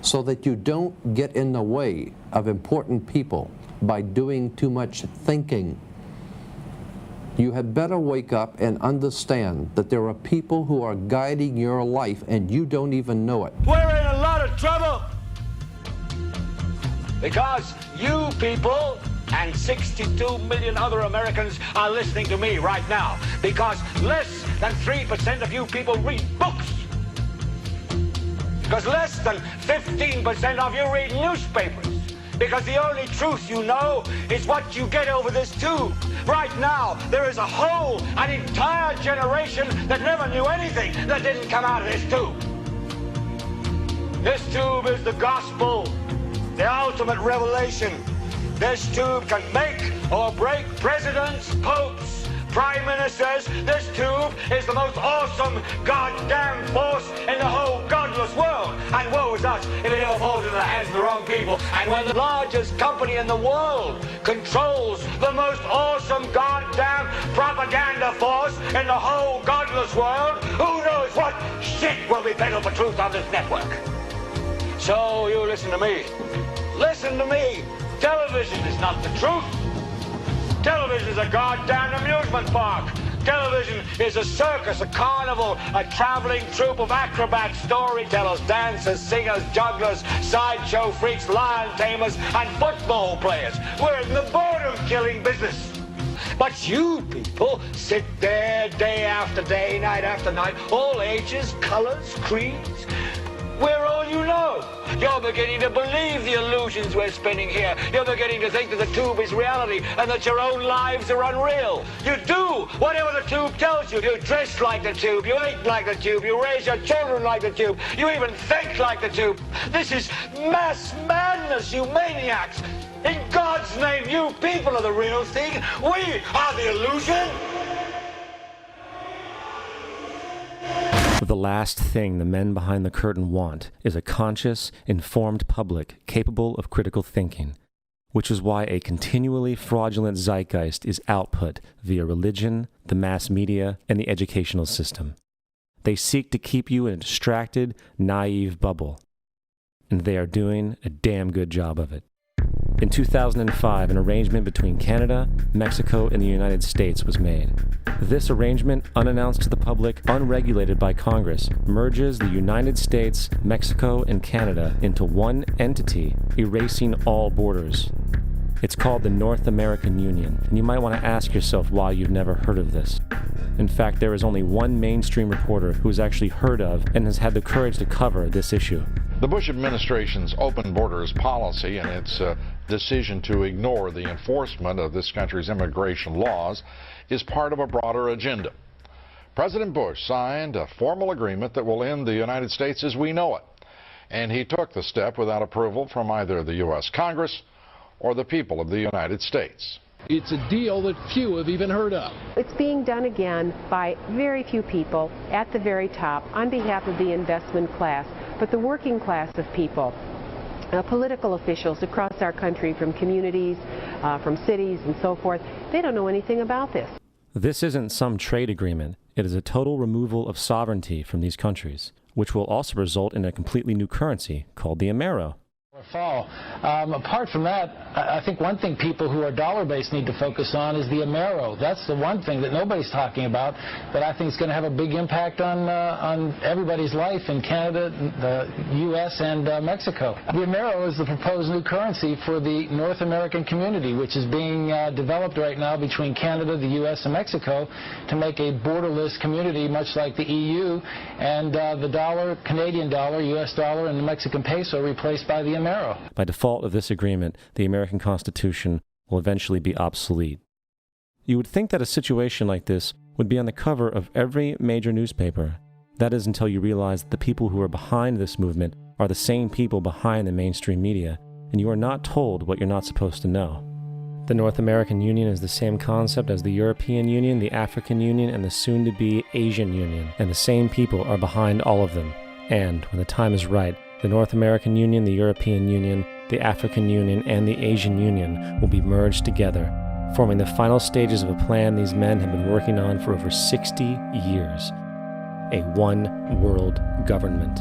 S21: so that you don't get in the way of important people by doing too much thinking. You had better wake up and understand that there are people who are guiding your life and you don't even know it.
S6: We're in a lot of trouble because you people and 62 million other Americans are listening to me right now, because less than 3% of you people read books, because less than 15% of you read newspapers, because the only truth you know is what you get over this tube. Right now, there is an entire generation that never knew anything that didn't come out of this tube. This tube is the gospel, the ultimate revelation. This tube can make or break presidents, popes, prime ministers. This tube is the most awesome goddamn force in the whole godless world. And woe is us if it ever falls into the hands of the wrong people. people. And when the largest company in the world controls the most awesome goddamn propaganda force in the whole godless world, who knows what shit will be peddled for truth on this network. So you listen to me. Listen to me. Television is not the truth. Television is a goddamn amusement park. Television is a circus, a carnival, a traveling troupe of acrobats, storytellers, dancers, singers, jugglers, sideshow freaks, lion tamers, and football players. We're in the boredom-killing business. But you people sit there day after day, night after night, all ages, colors, creeds. We're all you know. You're beginning to believe the illusions we're spinning here. You're beginning to think that the tube is reality and that your own lives are unreal. You do whatever the tube tells you. You dress like the tube. You eat like the tube. You raise your children like the tube. You even think like the tube. This is mass madness, you maniacs. In God's name, you people are the real thing. We are the illusion.
S10: The last thing the men behind the curtain want is a conscious, informed public capable of critical thinking, which is why a continually fraudulent zeitgeist is output via religion, the mass media, and the educational system. They seek to keep you in a distracted, naive bubble, and they are doing a damn good job of it. In 2005, an arrangement between Canada, Mexico, and the United States was made. This arrangement, unannounced to the public, unregulated by Congress, merges the United States, Mexico, and Canada into one entity, erasing all borders. It's called the North American Union, and you might want to ask yourself why you've never heard of this. In fact, there is only one mainstream reporter who has actually heard of and has had the courage to cover this issue.
S5: The Bush administration's open borders policy and its decision to ignore the enforcement of this country's immigration laws is part of a broader agenda. President Bush signed a formal agreement that will end the United States as we know it, and he took the step without approval from either the U.S. Congress or the people of the United States.
S20: It's a deal that few have even heard of.
S7: It's being done again by very few people at the very top on behalf of the investment class, but the working class of people, political officials across our country, from communities, from cities and so forth, they don't know anything about this.
S10: This isn't some trade agreement. It is a total removal of sovereignty from these countries, which will also result in a completely new currency called the Amero.
S20: Fall. Apart from that, I think one thing people who are dollar-based need to focus on is the Amero. That's the one thing that nobody's talking about, but I think it's going to have a big impact on everybody's life in Canada, the U.S., and Mexico. The Amero is the proposed new currency for the North American community, which is being developed right now between Canada, the U.S., and Mexico to make a borderless community, much like the EU, and the dollar, Canadian dollar, U.S. dollar, and the Mexican peso replaced by the Amero.
S10: By default of this agreement, the American Constitution will eventually be obsolete. You would think that a situation like this would be on the cover of every major newspaper. That is until you realize that the people who are behind this movement are the same people behind the mainstream media, and you are not told what you're not supposed to know. The North American Union is the same concept as the European Union, the African Union, and the soon-to-be Asian Union, and the same people are behind all of them. And, when the time is right, the North American Union, the European Union, the African Union, and the Asian Union will be merged together, forming the final stages of a plan these men have been working on for over 60 years. A one-world government.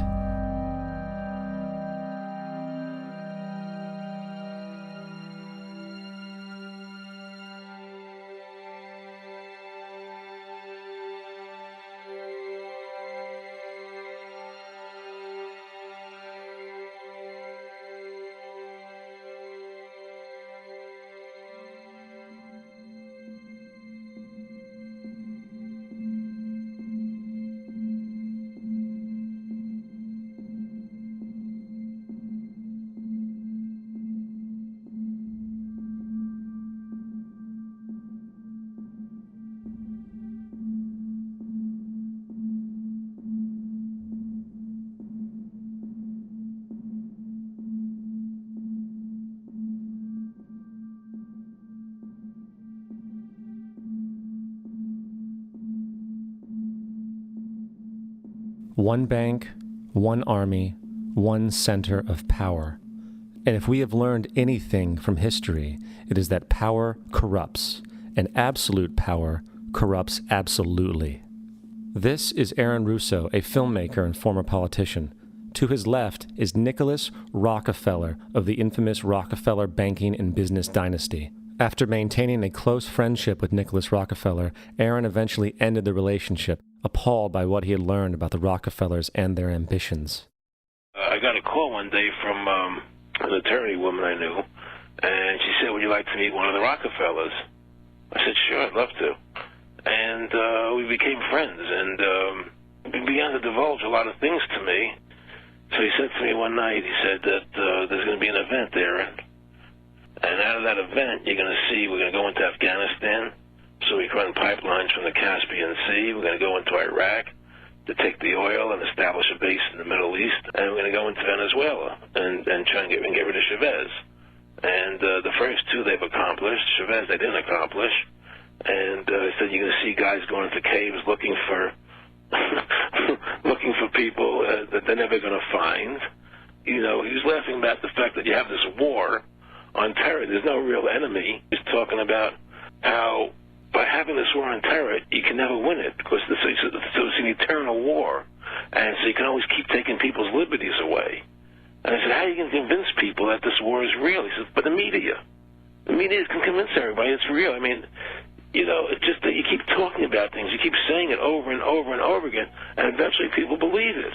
S10: One bank, one army, one center of power. And if we have learned anything from history, it is that power corrupts, and absolute power corrupts absolutely. This is Aaron Russo, a filmmaker and former politician. To his left is Nicholas Rockefeller of the infamous Rockefeller banking and business dynasty. After maintaining a close friendship with Nicholas Rockefeller, Aaron eventually ended the relationship, appalled by what he had learned about the Rockefellers and their ambitions.
S3: I got a call one day from an attorney woman I knew, and she said, would you like to meet one of the Rockefellers? I said, sure, I'd love to. And we became friends, and he began to divulge a lot of things to me. So he said to me one night, he said that there's going to be an event there, and out of that event, you're going to see, we're going to go into Afghanistan, so we can run pipelines from the Caspian Sea. We're going to go into Iraq to take the oil and establish a base in the Middle East, and we're going to go into Venezuela and try and get rid of Chavez. And the first two they've accomplished. Chavez they didn't accomplish. And he said you're going to see guys going into caves looking for looking for people that they're never going to find. You know, he was laughing about the fact that you have this war on terror. There's no real enemy. He's talking about how by having this war on terror, you can never win it because it's an eternal war. And so you can always keep taking people's liberties away. And I said, how are you going to convince people that this war is real? He said, but the media can convince everybody it's real. I mean, you know, it's just that you keep talking about things. You keep saying it over and over and over again, and eventually people believe it.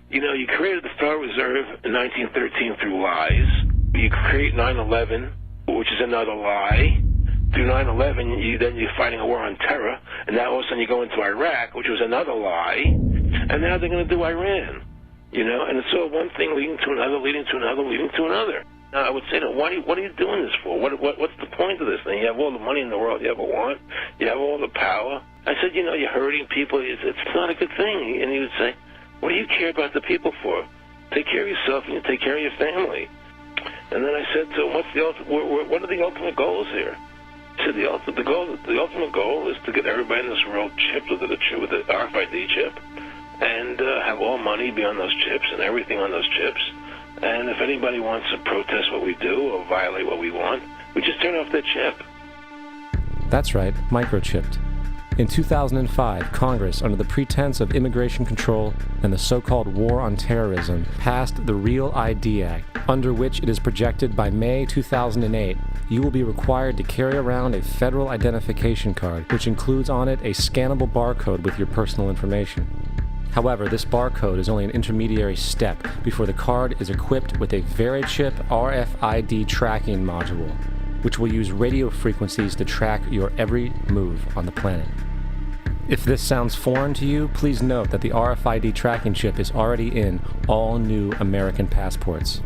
S3: You know, you created the Federal Reserve in 1913 through lies. You create 9/11, which is another lie. Through 9/11, then you're fighting a war on terror, and now all of a sudden you go into Iraq, which was another lie, and now they're going to do Iran. You know, and it's all one thing leading to another, leading to another, leading to another. Now, I would say, what are you doing this for? What's the point of this thing? You have all the money in the world you ever want. You have all the power. I said, you know, you're hurting people. It's not a good thing. And he would say, what do you care about the people for? Take care of yourself and you take care of your family. And then I said to him, what are the ultimate goals here? He said, the ultimate goal is to get everybody in this world chipped with the RFID chip and have all money be on those chips and everything on those chips. And if anybody wants to protest what we do or violate what we want, we just turn off their chip.
S10: That's right, microchipped. In 2005, Congress, under the pretense of immigration control and the so-called war on terrorism, passed the Real ID Act, under which it is projected by May 2008, you will be required to carry around a federal identification card, which includes on it a scannable barcode with your personal information. However, this barcode is only an intermediary step before the card is equipped with a Verichip RFID tracking module, which will use radio frequencies to track your every move on the planet. If this sounds foreign to you, please note that the RFID tracking chip is already in all new American passports.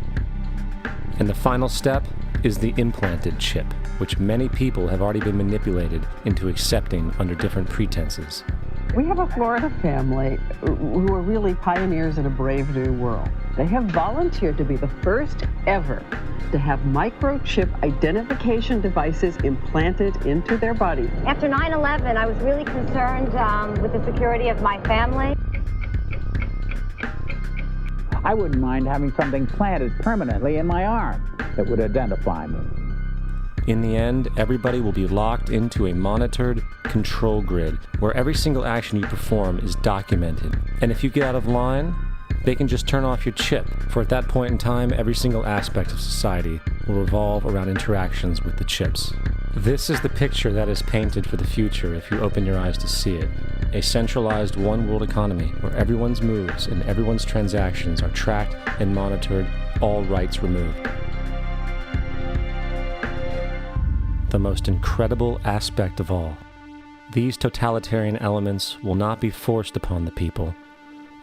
S10: And the final step is the implanted chip, which many people have already been manipulated into accepting under different pretenses.
S8: We have a Florida family who are really pioneers in a brave new world. They have volunteered to be the first ever to have microchip identification devices implanted into their body.
S17: After 9/11, I was really concerned with the security of my family.
S23: I wouldn't mind having something planted permanently in my arm that would identify me.
S10: In the end, everybody will be locked into a monitored control grid where every single action you perform is documented. And if you get out of line, they can just turn off your chip, for at that point in time, every single aspect of society will revolve around interactions with the chips. This is the picture that is painted for the future if you open your eyes to see it. A centralized one-world economy where everyone's moves and everyone's transactions are tracked and monitored, all rights removed. The most incredible aspect of all. These totalitarian elements will not be forced upon the people.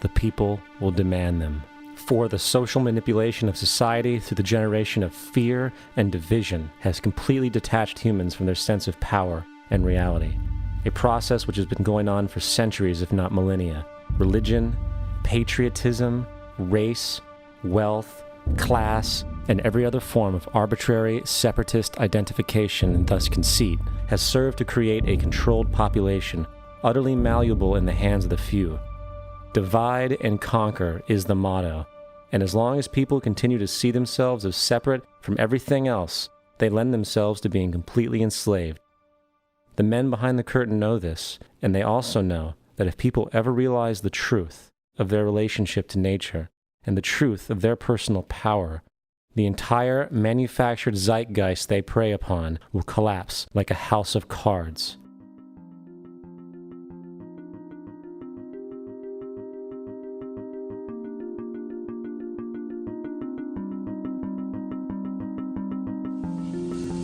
S10: The people will demand them. For the social manipulation of society through the generation of fear and division has completely detached humans from their sense of power and reality. A process which has been going on for centuries, if not millennia. Religion, patriotism, race, wealth, class, and every other form of arbitrary, separatist identification and thus conceit has served to create a controlled population, utterly malleable in the hands of the few. Divide and conquer is the motto, And as long as people continue to see themselves as separate from everything else, they lend themselves to being completely enslaved. The men behind the curtain know this, and they also know that if people ever realize the truth of their relationship to nature and the truth of their personal power, the entire manufactured zeitgeist they prey upon will collapse like a house of cards.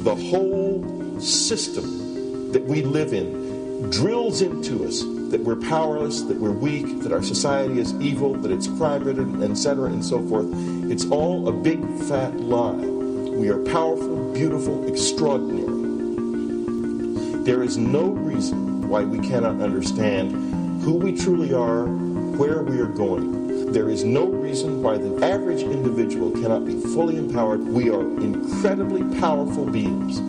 S11: The whole system that we live in drills into us that we're powerless, that we're weak, that our society is evil, that it's crime-ridden, etc., and so forth. It's all a big, fat lie. We are powerful, beautiful, extraordinary. There is no reason why we cannot understand who we truly are, where we are going. There is no reason why the average individual cannot be fully empowered. We are incredibly powerful beings.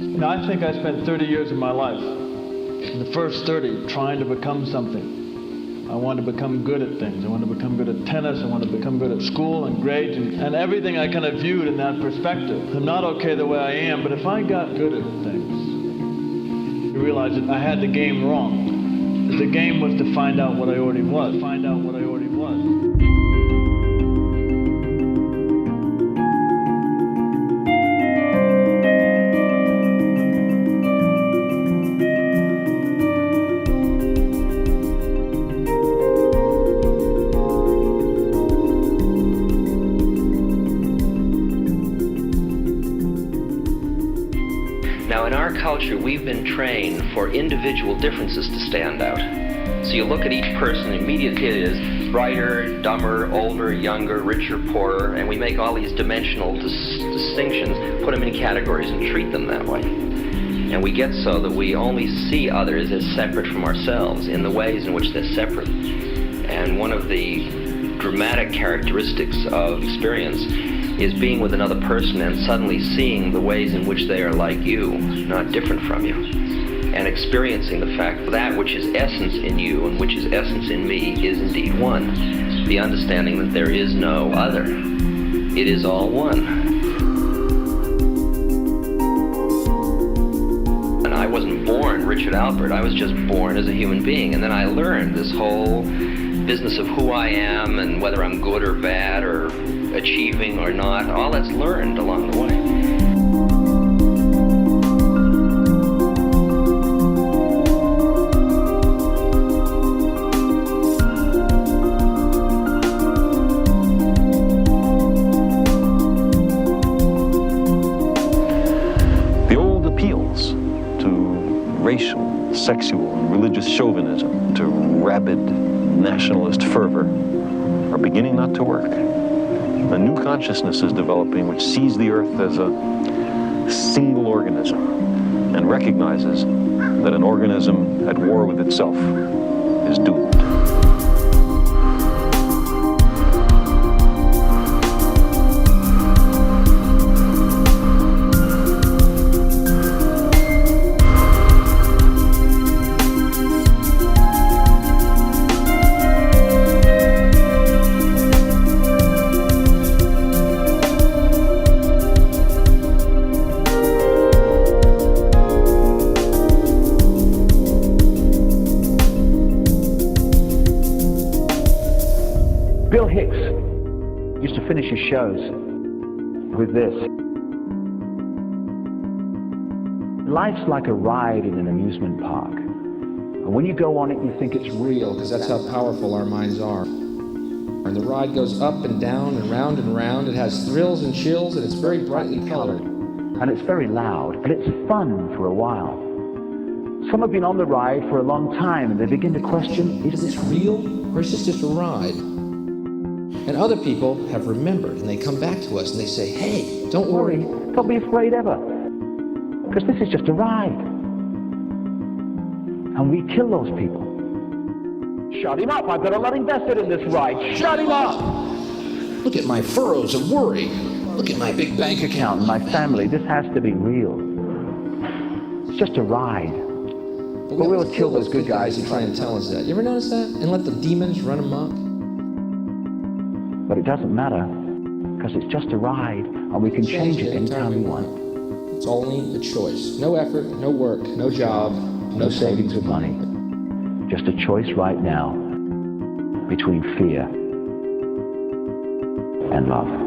S12: You know, I think I spent 30 years of my life, in the first 30, trying to become something. I wanted to become good at things. I wanted to become good at tennis. I wanted to become good at school and grades and everything I kind of viewed in that perspective. I'm not okay the way I am, but if I got good at things, you realize that I had the game wrong. The game was to find out what I already was. Find out what I already was.
S13: Culture, we've been trained for individual differences to stand out. So you look at each person, immediately it is brighter, dumber, older, younger, richer, poorer, and we make all these dimensional distinctions, put them in categories and treat them that way. And we get so that we only see others as separate from ourselves in the ways in which they're separate. And one of the dramatic characteristics of experience is being with another person and suddenly seeing the ways in which they are like you, not different from you, and experiencing the fact that which is essence in you and which is essence in me is indeed one. The understanding that there is no other. It is all one. And I wasn't born Richard Albert, I was just born as a human being, and then I learned this whole business of who I am and whether I'm good or bad or achieving or not, all that's learned along the way.
S24: The old appeals to racial, sexual, and religious chauvinism, to rabid nationalist fervor, are beginning not to work. A new consciousness is developing which sees the earth as a single organism and recognizes that an organism at war with itself is doomed.
S23: Finish his shows with this. Life's like a ride in an amusement park. And when you go on it, you think it's real.
S25: Because that's how powerful our minds are. And the ride goes up and down and round and round. It has thrills and chills, and it's very brightly colored.
S23: And it's very loud, and it's fun for a while. Some have been on the ride for a long time, and they begin to question, is this real, or is this just a ride?
S25: And other people have remembered, and they come back to us and they say, hey, don't worry.
S23: Don't be afraid ever, because this is just a ride. And we kill those people. Shut him up, I've got a lot invested in this ride. Shut him up!
S25: Look at my furrows of worry. Look at my big bank account
S23: and my family. This has to be real. It's just a ride.
S25: But we'll kill those good guys who try and tell us that. You ever notice that? And let the demons run amok?
S23: But it doesn't matter, because it's just a ride, and we can change it anytime we want.
S25: It's only a choice. No effort, no work, no job, no savings of money.
S23: Just a choice right now between fear and love.